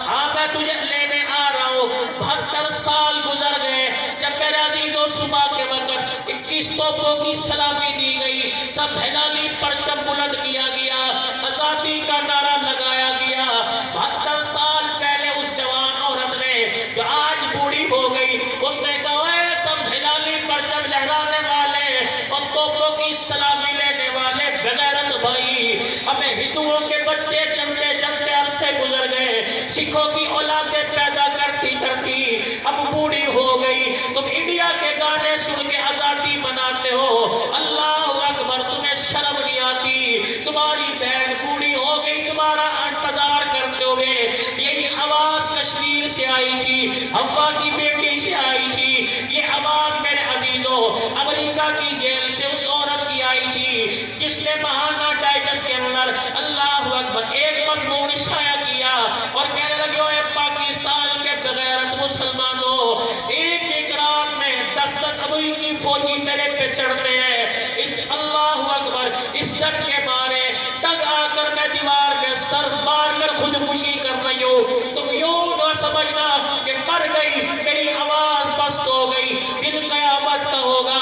ہاں میں تجھے لینے آ رہا ہوں۔ 72 سال گزر گئے، جب میرے عزیزوں صبح کے وقت 21 توپوں کی سلامی دی گئی، سب ہلالی پرچم بلند کیا گیا، آزادی کا نعرہ لگایا گیا۔ 72 سال پہلے اس جوان عورت نے جو آج بوڑھی ہو گئی، اس نے کہا اے سب ہلالی پرچم لہرانے والے اور توپوں کی سلامی لینے والے بغیرت بھائی، ہمیں ہندوؤں کے بچے جنتے جنتے عرصے گزر گئے، سکھوں کی اولادیں پیدا کرتی کرتی اب بوڑھی ہو گئی، تم انڈیا کے گانے سن کے آزادی مناتے ہو، اللہ اکبر، تمہیں شرم نہیں آتی؟ تمہاری بہن بوڑھی ہو گئی، تمہارا انتظار کرتے ہوئے، یہی آواز کشمیر سے آئی تھی، ہوا کی بیٹی سے آئی تھی، یہ آواز میرے عزیزوں امریکہ کی جیل سے اس عورت کی آئی تھی جس نے ماہانہ ڈائجسٹ کے اندر اللہ اکبر ایک مضمون شائع کیا اور کہنے لگے اے پاکستان کے بغیرت مسلمانوں، ایک ایک رات میں 10 امریکی فوجی میرے پہ چڑھتے ہیں، اس اللہ اکبر اس ڈر کے مارے ٹگ آ کر میں دیوار میں سر مار کر خودکشی کر رہی ہوں، تم یوں نہ سمجھنا کہ مر گئی، میری آواز بست ہو گئی، دن قیامت کا ہوگا،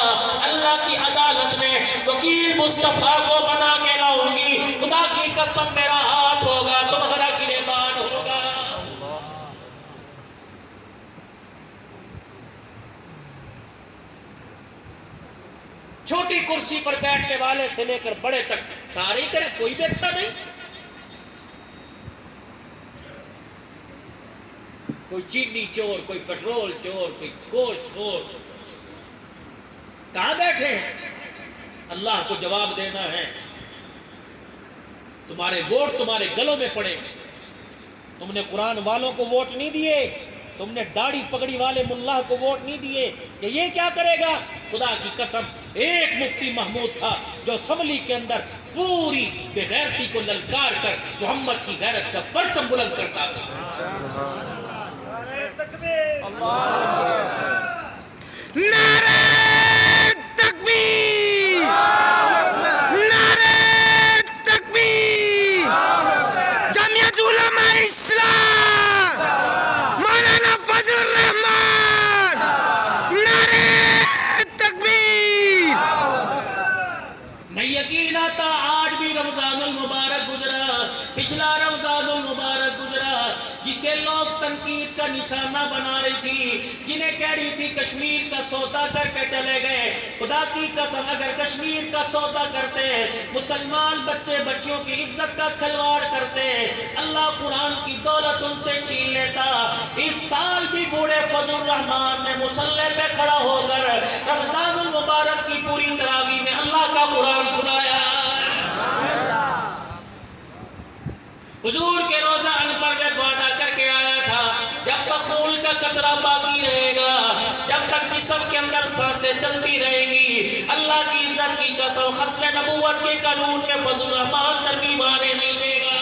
اللہ کی عدالت میں وکیل مصطفیٰ کو بنا کے لاؤں گی، خدا کی قسم میرا ہاتھ ہوگا، تمہارا گریبان ہوگا۔ چھوٹی کرسی پر بیٹھنے والے سے لے کر بڑے تک سارے ہی کرے، کوئی بھی اچھا نہیں، کوئی چینی چور، کوئی پیٹرول چور، کوئی گوشت خور، کہاں بیٹھے ہیں؟ اللہ کو جواب دینا ہے، تمہارے ووٹ تمہارے گلوں میں پڑے، تم نے قرآن والوں کو ووٹ نہیں دیے، تم نے داڑھی پگڑی والے ملا کو ووٹ نہیں دیے کہ یہ کیا کرے گا؟ خدا کی قسم ایک مفتی محمود تھا جو اسمبلی کے اندر پوری بے غیرتی کو للکار کر محمد کی غیرت کا پرچم بلند کرتا تھا۔ نعرہ تکبیر! نعرہ تکبیر! جمعیت علماء اسلام مولانا فضل الرحمان! نعرہ تکبیر! نہیں یقین آتا آج بھی رمضان المبارک گزرا، پچھلا رمضان المبارک گزرا، جسے لوگ تنقید کا نشانہ بنا رہی تھی، جنہیں کہہ رہی تھی کشمیر کا سودا کر کے چلے گئے، خدا کی قسم اگر کشمیر کا سودا کرتے، مسلمان بچے بچیوں کی عزت کا کھلواڑ کرتے، اللہ قرآن کی دولت ان سے چھین لیتا۔ اس سال بھی بوڑھے فضل الرحمان نے مصلی پہ کھڑا ہو کر رمضان المبارک کی پوری تراویح میں اللہ کا قرآن سنایا۔ حضور کے روزہ انور جب وعدہ کر کے آیا تھا جب تک خون کا قطرہ باقی رہے گا، جب تک جسم کے اندر سانسیں چلتی رہیں گی، اللہ کی عزت کی قسم ختم نبوت کے قانون میں فضل الرحمان ترمیم آنے نہیں دے گا۔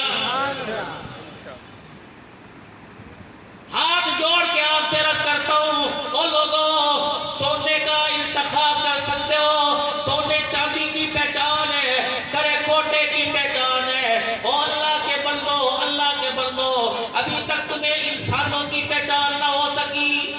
ہاتھ جوڑ کے آپ سے عرض کرتا ہوں او لوگوں، سونے کا انتخاب کر سکتے ہو، سونے چاندی کی پہچان ہے، کھڑے کھوٹے کی پہچان ہے، او اللہ کے بندو، اللہ کے بندو، ابھی تک تمہیں انسانوں کی پہچان نہ ہو سکی۔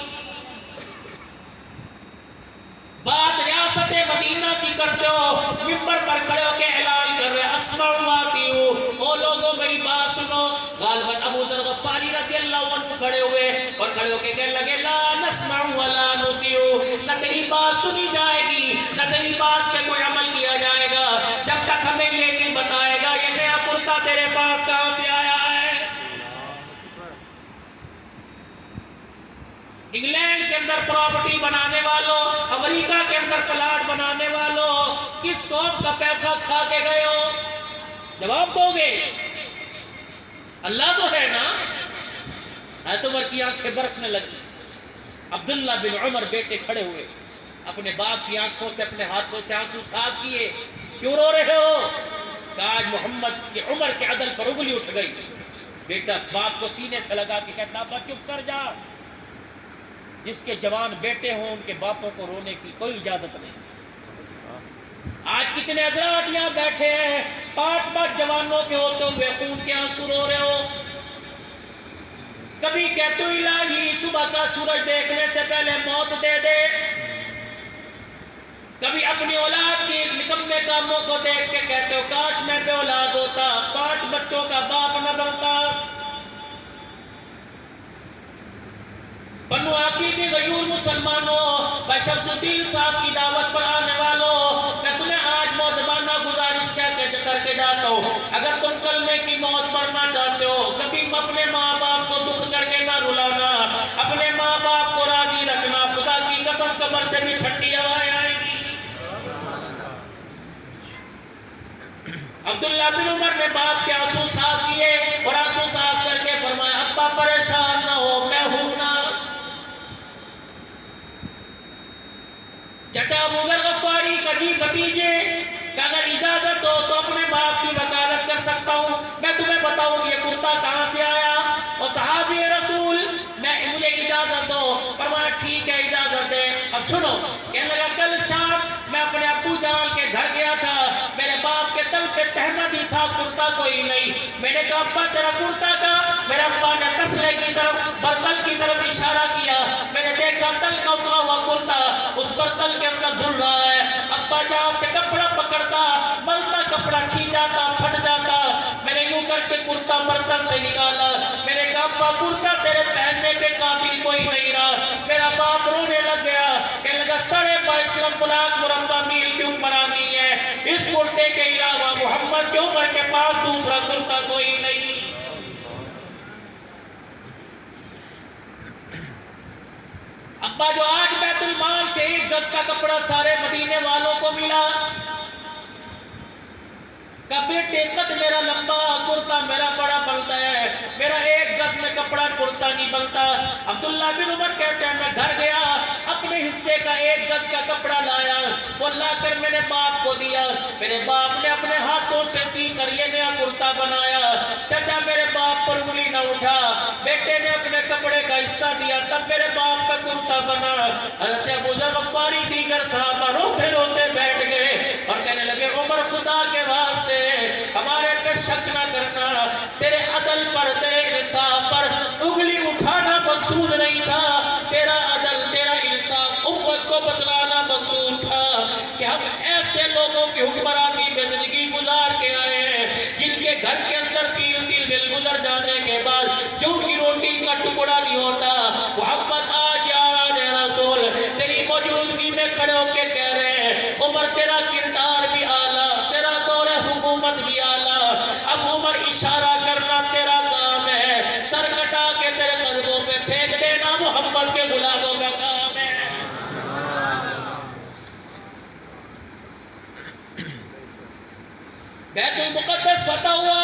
بات ریاست مدینہ کی کرتے ہو، ممبر پر کھڑے ہو کے اعلان کر رہے اسمع و اطیعوا، او لوگوں میری بات سنو۔ غالباً ابو ذر غفاری رضی اللہ عنہ کھڑے ہوئے اور کھڑے ہو کے کہنے لگے لا نسمع ولا نطیع، نہ تیری بات سنی جائے گی، نہ تیری بات پہ کوئی عمل کیا جائے گا جب تک ہمیں یہ نہیں بتائے گا یہ نیا کرتا تیرے پاس کہاں سے آیا ہے۔ انگلینڈ کے اندر پراپرٹی بنانے والوں، امریکہ کے اندر پلاٹ بنانے والوں، کس قوم کا پیسہ کھا کے گئے ہو؟ جواب دو گے؟ اللہ تو ہے نا؟ حضرت عمر کی آنکھیں برسنے لگی، عبداللہ بن عمر بیٹے کھڑے ہوئے، اپنے باپ کی آنکھوں سے اپنے ہاتھوں سے آنسو صاف کیے. کیوں رو رہے ہو؟ کہ آج محمد کی عمر کے عدل پر انگلی اٹھ گئی. بیٹا باپ کو سینے سے لگا کے کہتا ابا چپ کر جا. جس کے جوان بیٹے ہوں ان کے باپوں کو رونے کی کوئی اجازت نہیں. آج کتنے حضرات یہاں بیٹھے ہیں 5 جوانوں کے ہوتے ہوئے خون کے آنسو رو رہے ہو. کبھی کہتے ہو الہی صبح کا سورج دیکھنے سے پہلے موت دے دے. کبھی اپنی اولاد کی نکمے کاموں کو دیکھ کے کہتے ہو کاش میں بے اولاد ہوتا 5 بچوں کا باپ نہ بنتا. بنو عاقل کے غیور مسلمانوں بھائی شمس الدین صاحب کی دعوت پر آنے والوں میں تمہیں آج موضبانہ گزارش کر کے جاتا ہوں. اگر تم کلمے کی موت پڑھنا چاہتے ہو کبھی اپنے ماں باپ کو دکھ کر کے نہ رلانا. اپنے ماں باپ کو راضی رکھنا. خدا کی قسم قبر سے بھی ٹھنڈی ہوائیں آئیں گی. عبداللہ بن عمر نے باپ کے آنسو صاف کیے اور آنسو صاف کر کے فرمایا ابا پریشان نہ ہو میں ہوں نا. چچا ابو ذر غفاری کا جی بھتیجے کہ اگر اجازت ہو تو اپنے باپ کی وکالت کر سکتا ہوں. میں تمہیں بتاؤں یہ کرتا کہاں سے آیا. اور صحابی رسول مجھے اجازت دو. فرمایا ٹھیک ہے اجازت دے. اب سنو کہنے لگا کل شام میں اپنے ابو جان کے گھر گیا تھا. میرے باپ کے تل پہ تہمد ہی تھا کرتا کوئی نہیں. میں نے کہا ابا تیرا کرتا کا. میرے ابا نے تسلے کی طرف برتل کی طرف اشارہ کیا. میں نے دیکھا تل کا اترا ہوا کرتا اس برتل کے اندر دھل رہا ہے. ابا جہاں سے کپڑا پکڑتا ملتا کپڑا چھین جاتا پھٹ جاتا. میں نے یوں کر کے کرتا برتن سے نکالا. میں نے کہا ابا کرتا تیرے پہننے کے قابل کوئی نہیں رہا. میرا باپ رونے لگ گیا. کہنے لگا 22.5 بلاک مربع میل کی حکمرانی ہے. اس کرتے کے علاوہ محمد کی عمر کے پاس دوسرا کرتا کوئی نہیں. ابا جو آج بیت المال سے 1 گز کا کپڑا سارے مدینے والوں کو ملا کہ بیٹے قد میرا لمبا کرتا میرا بڑا بلتا ہے. میرا 1 گز میں کپڑا کرتا نہیں بلتا. عبداللہ بن عمر کہتے ہیں میں گھر گیا اپنے حصے کا 1 گز کا کپڑا لایا. وہ لا کر میرے باپ کو دیا. میرے باپ نے اپنے ہاتھوں سے سی کر یہ نیا کرتا بنایا. چچا میرے باپ پر انگلی نہ اٹھا. بیٹے نے اپنے کپڑے کا حصہ دیا تب میرے باپ کا کرتا بنا. حضرت ابو ذر غفاری دیگر صحابہ روتے روتے بیٹھ گئے اور کہنے لگے عمر خدا کے واسطے ہمارے پہ شک نہ کرنا. تیرے عدل پر تیرے انصاف پر انگلی اٹھانا مقصود نہیں تھا. تیرا عدل تیرا انصاف امت کو بتلانا مقصود تھا کہ ہم ایسے لوگوں کی حکمرانی میں زندگی گزار کے آئے ہیں جن کے گھر کے اندر 3 دن گزر جانے کے بعد جو کی روٹی کا ٹکڑا نہیں ہوتا. محمد آج یار رسول تیری موجودگی میں کھڑے ہو کے کہہ رہے ہیں عمر تیرا کردار بھی اعلیٰ تیرا دور حکومت بھی اعلیٰ. اب عمر اشارہ کرنا تیرا کام ہے. سر کٹا کے تیرے قدموں پہ پھینک دینا محمد کے غلاموں کا کام ہے. بیت المقدس فتح ہوا.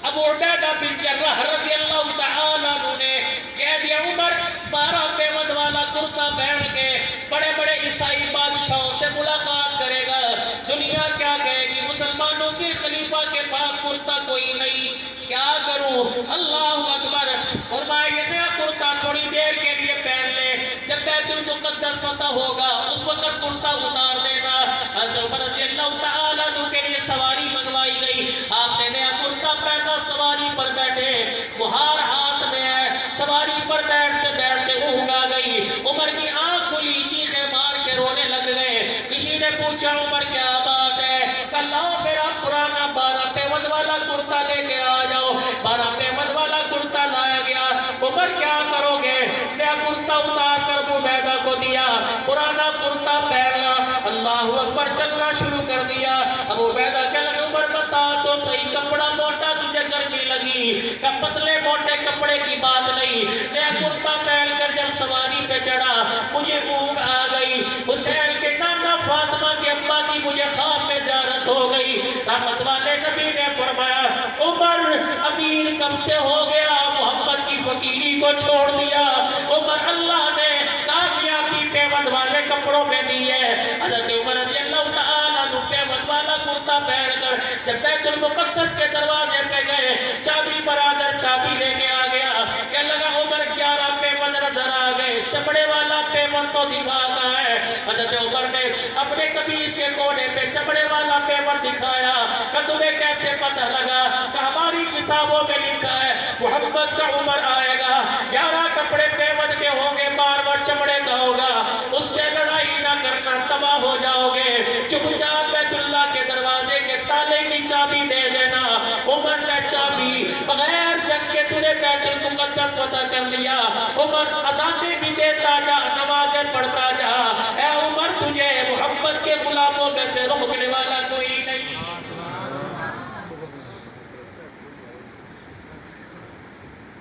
ابو عبیدہ بن جراح رضی اللہ تعالیٰ عنہ نے کہہ دیا عمر 12 پیمد والا کرتا پہن کے بڑے بڑے عیسائی بادشاہوں سے ملاقات کرے گا. دنیا کیا کہے گی مسلمانوں کے خلیفہ کے پاس کرتا کوئی نہیں. کیا کروں اللہ اکبر. فرمایا یہ نیا کرتا تھوڑی دیر کے لیے پہن لے. جب بیت المقدس فتح ہوگا اس وقت کرتا اتار دینا. حضرت عمر رضی اللہ تعالیٰ عنہ کے لیے سواری منگوائی گئی. آپ نے نیا کرتا پہنا سواری پر بیٹھے. بہار ہاتھ میں ہے. سواری پر بیٹھتے بیٹھتے اونگ آ گئی. عمر کی آنکھ کھلی چیخیں مار کے رونے لگ گئے. کسی نے پوچھا عمر کیا بات ہے. کہا میرا پرانا 12 پیمد والا کرتا لے کے آ جاؤ. 12 پیمد والا کرتا لایا گیا. عمر کیا کرو گے. نیا کرتا اتار کر ابو عبیدہ کو دیا. پرانا کرتا پہنا. اللہ اکبر چلنا شروع کر دیا. ابو عبیدہ کہنے لگے عمر بتا تو صحیح کپڑا موٹا تجھے گرمی لگی. کہ پتلے موٹے کپڑے کی بات نہیں. نیا کرتا پہن کر جب سواری پہ چڑھا مجھے اونگ آ گئی. حسین کے نانا فاطمہ کے ابا کی مجھے خواب میں زیارت ہو گئی. رحمت والے نبی نے فرمایا عمر امیر کب سے ہو گیا. محمد کی فقیری کو چھوڑ دیا. عمر اللہ نے کامیابی پیون پیوند والے کپڑوں میں دی ہے. حضرت عمر رضی اللہ تعالیٰ عنہ پیوند والا کرتا پہن کر جب بیت المقدس کے دروازے پہ گئے, چابی برادر چابی لے کے آ گیا. کہنے لگا عمر 11 پیوند نظر آ گئے, چمڑے والا پیوند تو دکھا کہاں ہے؟ حضرت عمر نے اپنے قمیص کے کونے پہ چمڑے والا پیوند دکھایا. کہ تمہیں کیسے پتہ لگا؟ کہ ہماری کتابوں میں لکھا ہے محمد کا عمر آئے گا, 11 کپڑے پیوند کے ہوں گے, 12 چمڑے کا ہوگا. اس سے لڑائی نہ کرنا, تباہ ہو جاؤ گے. چپ چاپ بیت اللہ کے دروازے کے تالے کی چابی دے دینا. عمر نے چابی بغیر جنگ کے تُنے بیت المقدس فتح کر لیا. عمر اذانیں بھی دیتا جا, نمازیں پڑھتا جا. اے عمر, تجھے محمد کے غلاموں میں سے روکنے والا کوئی نہیں.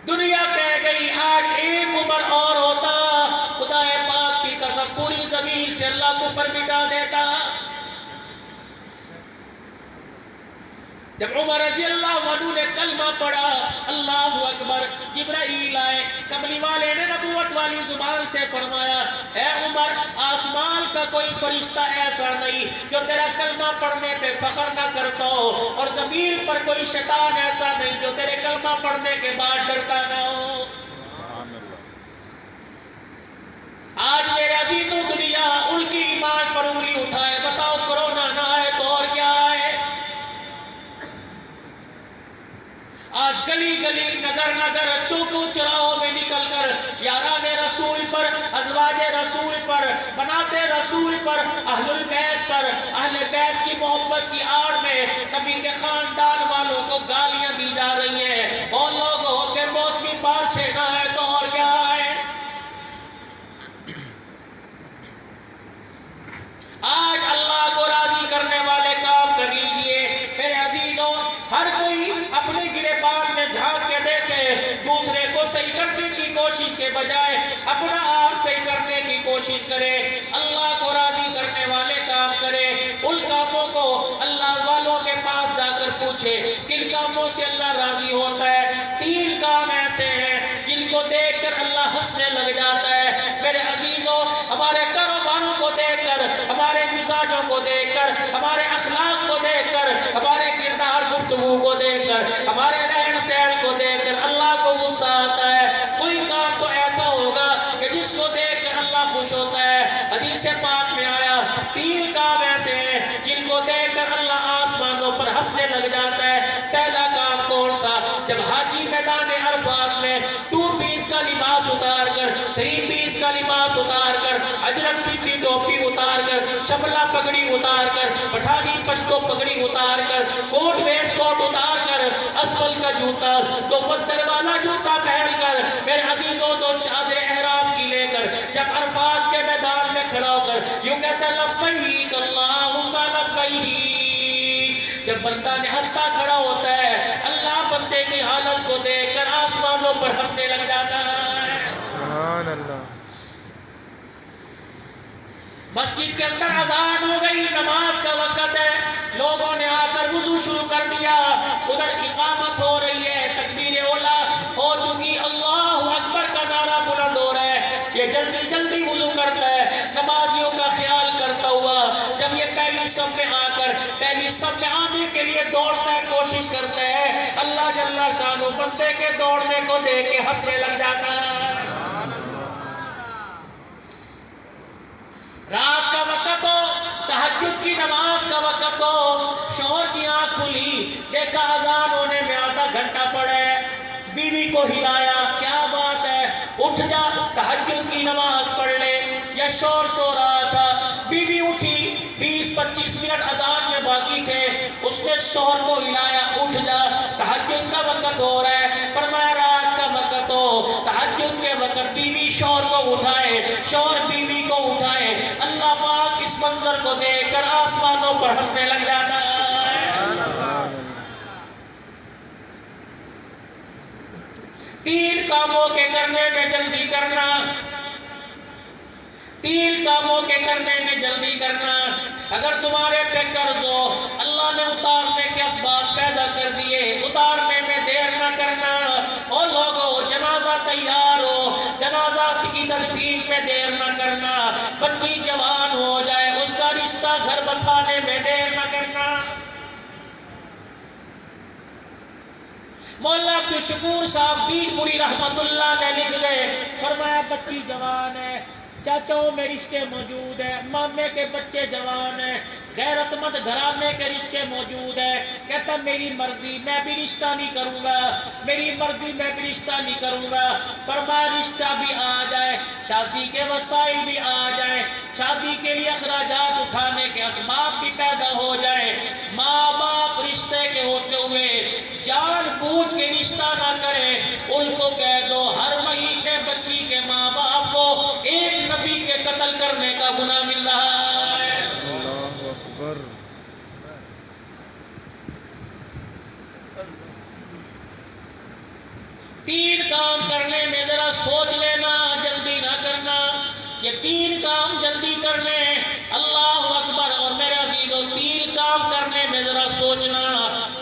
دنیا کہہ گئی آج ایک عمر اور ہوتا, خدا پاک کی قسم پوری زمین سے اللہ کفر مٹا دیتا. جب عمر رضی اللہ عنہ نے کلمہ پڑھا اللہ اکبر, جبرائیل آئے, کملی والے نے نبوت والی زبان سے فرمایا اے عمر, آسمان کا کوئی فرشتہ ایسا نہیں جو تیرا کلمہ پڑھنے پہ فخر نہ کرتا ہو, اور زمین پر کوئی شیطان ایسا نہیں جو تیرے کلمہ پڑھنے کے بعد ڈرتا نہ ہو. آج میرے عزیزوں دنیا ان کی ایمان پر انگلی اٹھائے, بتاؤ کرونا نہ آئے تو اور کیا آئے؟ آج گلی گلی نگر نگر چوکوں چراہوں میں نکل کر یاران رسول پر, ازواج رسول پر, بناتے رسول پر, اہل البیت پر, اہل بیت کی محبت کی آڑ میں نبی کے خاندان والوں کو گالیاں دی جا رہی ہیں. اور لوگوں بے موسمی بارشیں نہ آئے تو اور کیا آئے؟ آج اللہ کو راضی کرنے والے کام کر لیجئے. میرے عزیزوں, ہر کوئی اپنے گریبان میں جھانک کے دیکھے, دوسرے کو صحیح کرنے کی کوشش کے بجائے اپنا آپ صحیح کرنے کی کوشش کرے. اللہ کو راضی کرنے والے کام کرے. ان کاموں کو اللہ والوں کے پاس جا کر پوچھے کن کاموں سے اللہ راضی ہوتا ہے. 3 کام ایسے ہیں جن کو دیکھ کر اللہ ہنسنے لگ جاتا ہے. میرے عزیزوں, ہمارے کاروباروں کو دیکھ کر, ہمارے مزاجوں کو دیکھ کر, ہمارے اخلاق کو دیکھ کر, ہمارے کردار گفتگو کو دیکھ کر, ہمارے رہن سہن کو دیکھ کر اللہ کو غصہ آتا ہے. کوئی کام تو ایسا ہوگا کہ جس کو دیکھ کر اللہ خوش ہوتا ہے. حدیث پاک میں آیا 3 کام ایسے ہیں جن کو دیکھ کر اللہ آسمانوں پر ہنسنے لگ جاتا ہے. پہلا کام کون سا؟ جب حاجی میدان عرفات میں 2 پیس کا لباس اتار کر, 3 پیس کا لباس اتار کر, اجرک چھٹی ٹوپی اتار کر, شپلا پگڑی اتار کر, پٹھانی پشتو پگڑی اتار کر, کوٹ ویس کوٹ اتار کر, اسفل کا جوتا, 2 پتھر والا جوتا پہن کر, میرے عزیزوں 2 چادر احرام کی لے کر, جب عرفات کے میدان میں کھڑا ہو کر یوں کہتا لبیک اللہم لبیک. جب بندہ نہتا کھڑا ہوتا ہے, اللہ بندے کی حالت کو دیکھ کر آسمانوں پر ہنسنے لگ جاتا ہے. سبحان اللہ. مسجد کے اندر اذان ہو گئی, نماز کا وقت ہے, لوگوں نے آ کر وضو شروع کر دیا. ادھر اقامت ہو رہی ہے, تکبیر اولا ہو چکی, اللہ اکبر کا نعرہ بلند ہو رہا ہے. یہ جلدی جلدی وضو کرتا ہے, نمازیوں کا خیال کرتا ہوا. جب یہ پہلی صف میں آ کر پہلی صف میں آنے کے لیے دوڑتا ہے, کوشش کرتا ہے, اللہ جل شانہ بندے کے دوڑنے کو دیکھ کے ہنسنے لگ جاتا ہے. رات کا وقت ہو, تہجد کی نماز کا وقت ہو, شوہر کی آنکھ کھلی, دیکھا اذان ہونے میں آدھا گھنٹہ پڑا ہے. بیوی کو ہلایا, کیا بات ہے, اٹھ جا تہجد کی نماز پڑھ لے. یہ شور سو رہا تھا, بیوی اٹھی, 20-25 منٹ اذان میں باقی تھے. اس نے شوہر کو ہلایا, اٹھ جا تہجد کا وقت ہو رہا ہے. فرمایا رات کا وقت ہو, تہجد کے وقت بیوی شوہر کو اٹھائے, شوہر بیوی کو اٹھائے. اللہ پاک اس منظر کو دیکھ کر آسمانوں پر ہنسنے لگ جاتا ہے. 3 کاموں کے کرنے میں جلدی کرنا, 3 کاموں کے کرنے میں جلدی کرنا. اگر تمہارے پہ قرض ہو, اللہ نے اتارنے کے اسباب پیدا کر دیے, اتارنے میں دیر نہ کرنا. اور لوگوں, جنازہ تیار ہو, جنازہ کی تدفین میں دیر نہ کرنا، بچی جوان ہو جائے اس کا رشتہ گھر بسانے میں دیر نہ کرنا۔ مولا عبد الشکور صاحب بیج پوری رحمت اللہ نے لکھ گئے، فرمایا بچی جوان ہے، چاچاؤں میں رشتے موجود ہیں، مامے کے بچے جوان ہیں، غیرت مند گھرانے کے رشتے موجود ہیں، کہتا میری مرضی میں بھی رشتہ نہیں کروں گا، میری مرضی میں بھی رشتہ نہیں کروں گا۔ فرمایا رشتہ بھی آ جائے، شادی کے وسائل بھی آ جائیں، شادی کے لیے اخراجات اٹھانے کے اسباب بھی پیدا ہو جائے، ماں باپ رشتے کے ہوتے ہوئے جان بوجھ کے رشتہ نہ کریں، ان کو کہہ دو ہر مہینے بچی کے ماں باپ کو ایک نبی کے قتل کرنے کا گناہ مل رہا ہے۔ اللہ اکبر۔ تین کام کرنے میں ذرا سوچ لینا، جلدی نہ کرنا۔ یہ تین کام جلدی کرنے، اللہ اکبر۔ اور میرے عزیزو تین کام کرنے میں ذرا سوچنا۔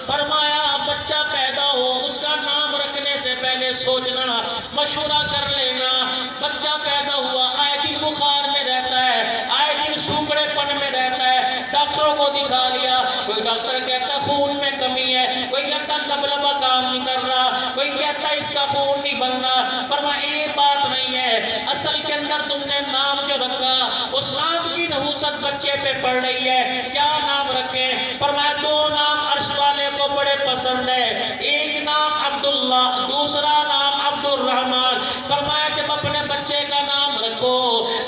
فرمایا بچہ پیدا ہو اس کا نام رکھنے سے پہلے سوچنا، مشورہ کر لینا۔ بچہ پیدا ہوا آئے دن بخار میں رہتا ہے، آئے دن سوکھڑے پن میں رہتا ہے، ڈاکٹروں کو دکھا لیا، کوئی ڈاکٹر کہتا خون میں کمی ہے، کوئی کہتا لبلبہ کام نہیں کر رہا، کوئی کہتا اس کا خون نہیں بننا۔ فرمایا ایک بات نہیں ہے، اصل کے اندر تم نے نام جو رکھا اس نام کی نحوست بچے پہ پڑ رہی ہے، کیا نام رکھیں؟ فرمایا دو نام عرش والے کو بڑے پسند ہے، ایک نام عبداللہ، دوسرا نام عبد الرحمن۔ فرمایا جب اپنے بچے کا نام رکھو،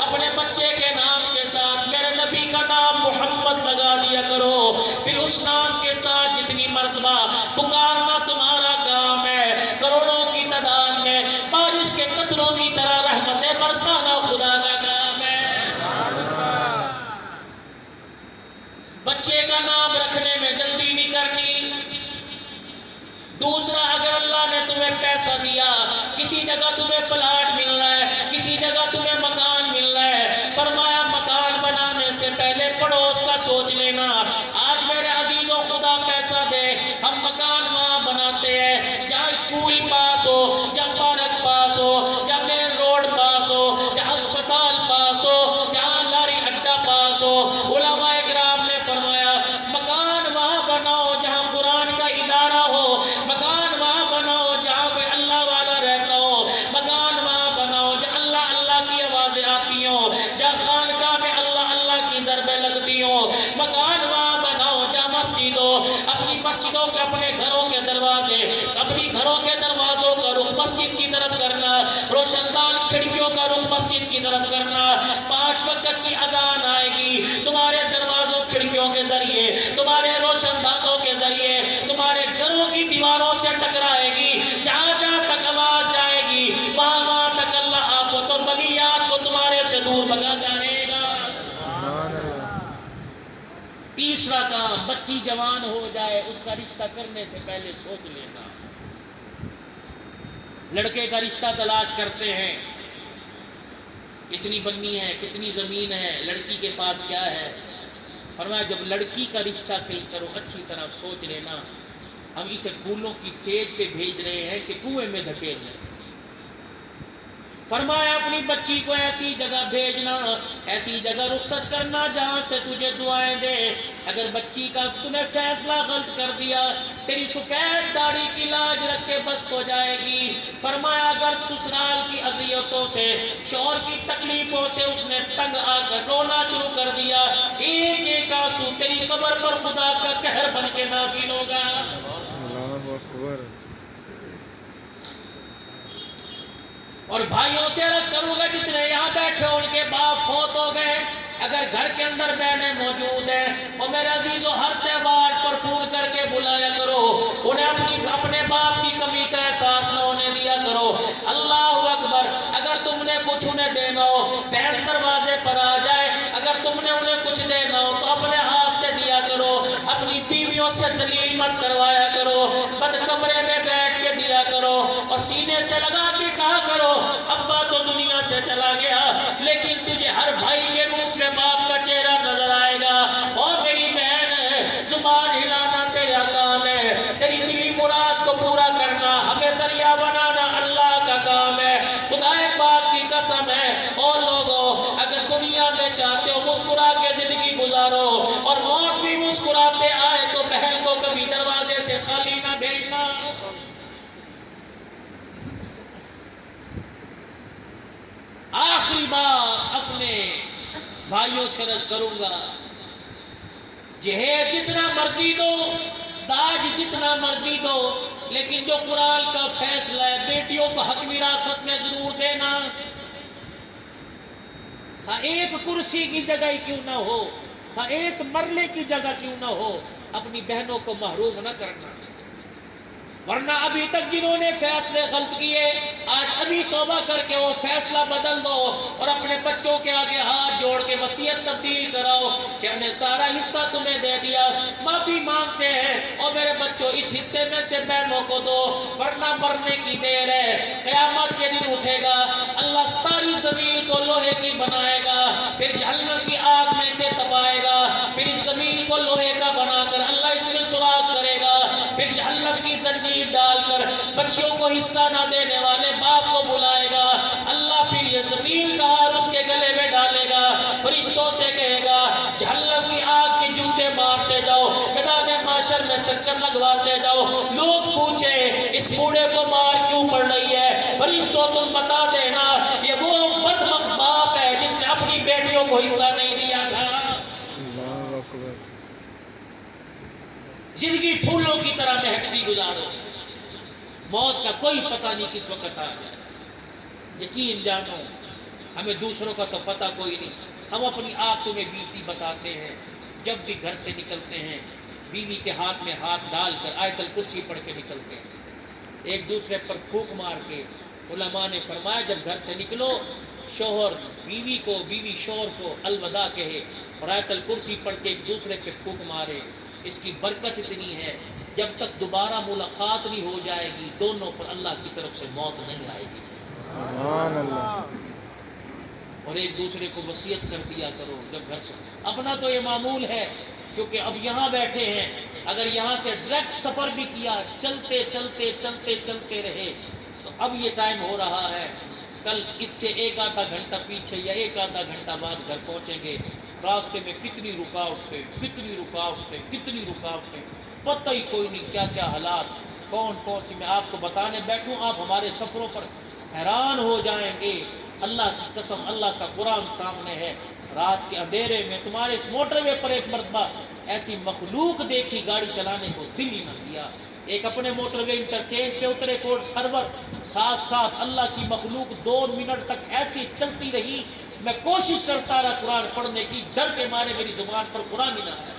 اپنے بچے کے نام کے ساتھ میرے نبی کا نام محمد لگا دیا کرو، پھر اس نام کے ساتھ جتنی مرتبہ پکارنا تمہارا کام ہے، کروڑوں کی تعداد میں بارش کے قطروں کی طرح رحمتیں برسانا خدا کا کام ہے۔ بچے کا نام رکھنے میں جلدی نہیں کرنی۔ دوسرا، اگر اللہ نے تمہیں پیسہ دیا، کسی جگہ تمہیں پلاٹ مل رہا ہے، کسی جگہ تمہیں مکان مل رہا ہے، فرمایا مکان بنانے سے پہلے پڑوس کا سوچ لینا۔ آج میرے عزیزوں خدا پیسہ دے، ہم مکان وہاں بناتے ہیں جہاں اسکول پاس ہو، جہاں پارک پاس ہو، جہاں مین روڈ پاس ہو، جہاں اسپتال پاس ہو، جہاں لاری اڈا پاس ہو۔ علماء کرام نے فرمایا مکان وہاں بناؤ جہاں قرآن کا ادارہ ہو، مکان وہاں بناؤ جہاں کوئی اللہ والا رہتا ہو، مکان وہاں بناؤ جہاں اللہ اللہ کی آوازیں آتی ہوں، جہاں خانقاہ میں اللہ اللہ کی ضربیں لگتی ہوں، مکان وہاں بناؤ جہاں مسجد ہو۔ اپنی مسجدوں کے اپنے گھروں کے دروازے، اپنی گھروں کے دروازوں کا رخ مسجد کی طرف کرنا، روشن دان کھڑکیوں کا رخ مسجد کی طرف کرنا۔ 5 وقت کی اذان آئے گی، تمہارے دروازوں کھڑکیوں کے ذریعے، تمہارے روشن دانوں کے ذریعے، تمہارے گھروں کی دیواروں سے ٹکرائے گی، جہاں جہاں تک آواز جائے گی وہاں وہاں تک اللہ آفت اور بلیات کو تمہارے سے دور بھگا جائے گا۔ سبحان اللہ۔ تیسرا کام، بچی جوان ہو جائے اس کا رشتہ کرنے سے پہلے سوچ لینا۔ لڑکے کا رشتہ تلاش کرتے ہیں، کتنی بنی ہے، کتنی زمین ہے، لڑکی کے پاس کیا ہے۔ فرمایا جب لڑکی کا رشتہ کرو اچھی طرح سوچ لینا، ہم اسے پھولوں کی سیج پہ بھیج رہے ہیں کہ کنویں میں دھکیل لیں۔ فرمایا اپنی بچی کو ایسی جگہ بھیجنا، ایسی جگہ رخصت کرنا جہاں سے تجھے دعائیں دے۔ اگر بچی کا تمہیں فیصلہ غلط کر دیا، تیری سفید داڑھی کی لاج رکھ کے بست ہو جائے گی۔ فرمایا اگر سسرال کی اذیتوں سے، شوہر کی تکلیفوں سے اس نے تنگ آ کر رونا شروع کر دیا، ایک ایک آنسو تیری قبر پر خدا کا قہر بن کے نازل ہوگا۔ اللہ اکبر۔ اور بھائیوں سے عرض کروں گا جتنے یہاں بیٹھے ان کے باپ فوت ہو گئے، اگر گھر کے اندر بہنیں موجود ہیں اور میرے عزیزو ہر تہوار پر فون کر کے بلایا کرو، انہیں اپنے باپ کی کمی کا احساس نہ ہونے دیا کرو۔ اللہ اکبر۔ اگر تم نے کچھ انہیں دینا ہو، بہن دروازے پر آ جائے، اگر تم نے انہیں کچھ دینا ہو تو اپنے ہاتھ سے دیا کرو، اپنی بیویوں سے ذلیل مت کروایا کرو، بد کمرے میں بیٹھ کے دیا کرو اور سینے سے لگا کے کہا کرو ابا تو دنیا سے چلا گیا لیکن تجھے ہر بھائی کے روپ میں باپ کا چہرہ نظر آئے گا۔ اور میری بہن، زبان ہلانا تیرا کام ہے، تیری دلی مراد کو پورا کرنا، ہمیں ذریعہ بنانا اللہ کا کام ہے۔ خدا پاک کی خالی نہ بھیجنا۔ آخری بار اپنے بھائیوں سے عرض کروں گا، جہیز جتنا مرضی دو، داج جتنا مرضی دو، لیکن جو قرآن کا فیصلہ ہے بیٹیوں کو حق وراثت میں ضرور دینا۔ خواہ ایک کرسی کی جگہ ہی کیوں نہ ہو، خواہ ایک مرلے کی جگہ کیوں نہ ہو، اپنی بہنوں کو محروم نہ کرنا۔ ورنہ ابھی تک جنہوں نے فیصلے غلط کیے، آج ابھی توبہ کر کے وہ فیصلہ بدل دو اور اپنے بچوں کے آگے ہاتھ جوڑ کے وصیت تبدیل کراؤ کہ ہم نے سارا حصہ تمہیں دے دیا، معافی مانگتے ہیں اور میرے بچوں اس حصے میں سے بہنوں کو دو، ورنہ مرنے کی دیر ہے۔ قیامت کے دن اٹھے گا، اللہ ساری زمین کو لوہے کی بنائے گا، پھر جہنم کی آگ میں سے تپائے گا، پھر اس زمین کو لوہے کا بنا کر اللہ اس میں سوراخ کرے گا، پھر جہنم کی زنجیر ڈال کر بچیوں کو حصہ نہ دینے والے باپ کو بلائے گا، اللہ پھر یہ زمین کا ہار اس کے گلے میں ڈالے گا، فرشتوں سے کہے گا جہنم کی آگ کے جوتے مارتے جاؤ، میدان محشر میں چکر لگواتے جاؤ، لوگ پوچھیں اس بوڑھے کو مار کیوں پڑ رہی ہے، فرشتوں تم بتا دینا یہ وہ بدبخت باپ ہے جس نے اپنی بیٹیوں کو حصہ نہیں دیا تھا۔ اللہ اکبر۔ زندگی پھولوں کی طرح مہکتی گزارو، موت کا کوئی پتہ نہیں کس وقت آ جائے۔ یقین جانو ہمیں دوسروں کا تو پتہ کوئی نہیں، ہم اپنی آپ تمہیں بیتی بتاتے ہیں۔ جب بھی گھر سے نکلتے ہیں بیوی کے ہاتھ میں ہاتھ ڈال کر آیت الکرسی پڑھ کے نکلتے ہیں، ایک دوسرے پر پھونک مار کے۔ علماء نے فرمایا جب گھر سے نکلو شوہر بیوی کو، بیوی شوہر کو الوداع کہے اور آیت الکرسی پڑھ کے ایک دوسرے پہ پھونک مارے، اس کی برکت اتنی ہے جب تک دوبارہ ملاقات نہیں ہو جائے گی دونوں پر اللہ کی طرف سے موت نہیں آئے گی۔ سبحان اللہ۔ اور ایک دوسرے کو وصیت کر دیا کرو جب گھر سے۔ اپنا تو یہ معمول ہے کیونکہ اب یہاں بیٹھے ہیں، اگر یہاں سے ڈائریکٹ سفر بھی کیا، چلتے چلتے چلتے چلتے رہے، تو اب یہ ٹائم ہو رہا ہے کل اس سے ایک آدھا گھنٹہ پیچھے یا ایک آدھا گھنٹہ بعد گھر پہنچیں گے، راستے میں کتنی رکاوٹیں کتنی رکاوٹیں کتنی رکاوٹیں، پتہ ہی کوئی نہیں کیا کیا حالات کون سی میں آپ کو بتانے بیٹھوں، آپ ہمارے سفروں پر حیران ہو جائیں گے۔ اللہ کی قسم، اللہ کا قرآن سامنے ہے، رات کے اندھیرے میں تمہارے اس موٹر وے پر ایک مرتبہ ایسی مخلوق دیکھی گاڑی چلانے کو دل ہی نہ کیا۔ ایک اپنے موٹر وے انٹرچینج پہ اترے کوٹ سرور، ساتھ ساتھ اللہ کی مخلوق 2 منٹ تک ایسی چلتی رہی، میں کوشش کرتا رہا قرآن پڑھنے کی، ڈر کے مارے میری زبان پر قرآن ہی نہ آیا۔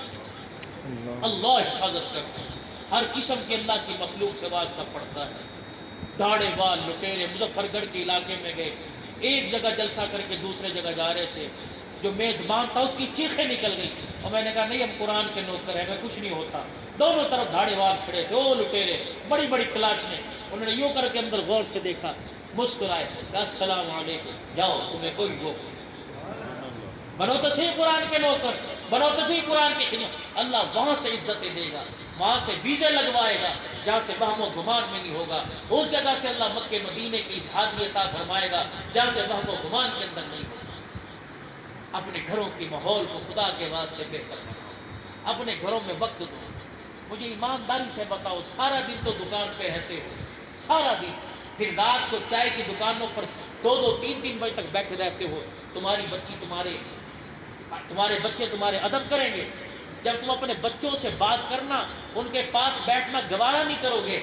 اللہ حفاظت کرتا ہے، ہر قسم کے اللہ کی مخلوق سے واسطہ پڑتا ہے۔ داڑے وال لٹیرے مظفر گڑھ کے علاقے میں گئے، ایک جگہ جلسہ کر کے دوسرے جگہ جا رہے تھے، جو میزبان تھا اس کی چیخیں نکل گئی، اور میں نے کہا نہیں ہم قرآن کے نوکر ہیں، ہمیں کچھ نہیں ہوتا۔ دونوں طرف دھاڑے وال کھڑے تھے، وہ لٹیرے بڑی بڑی کلاش نے، انہوں نے یوں کر کے اندر غور سے دیکھا، مسکرائے، کہا السلام علیکم، جاؤ تمہیں کوئی وہ بنو تو صحیح قرآن کے نوکر، بنو تو صحیح قرآن کی خدمت۔ اللہ وہاں سے عزتیں دے گا، وہاں سے ویزے لگوائے گا جہاں سے وہم و گمان میں نہیں ہوگا، اس جگہ سے اللہ مکے مدینے کی اتحادی عطا فرمائے گا جہاں سے وہم و گمان کے اندر نہیں ہوگا۔ اپنے گھروں کی ماحول کو خدا کے واسطے بہتر بناؤ، اپنے گھروں میں وقت دو۔ مجھے ایمانداری سے بتاؤ، سارا دن تو دکان پہ رہتے ہو، سارا دن، پھر رات کو چائے کی دکانوں پر 2-2 3-3 بجے تک بیٹھے رہتے ہو، تمہاری بچی تمہارے بچے تمہارے ادب کریں گے؟ جب تم اپنے بچوں سے بات کرنا، ان کے پاس بیٹھنا گوارا نہیں کرو گے،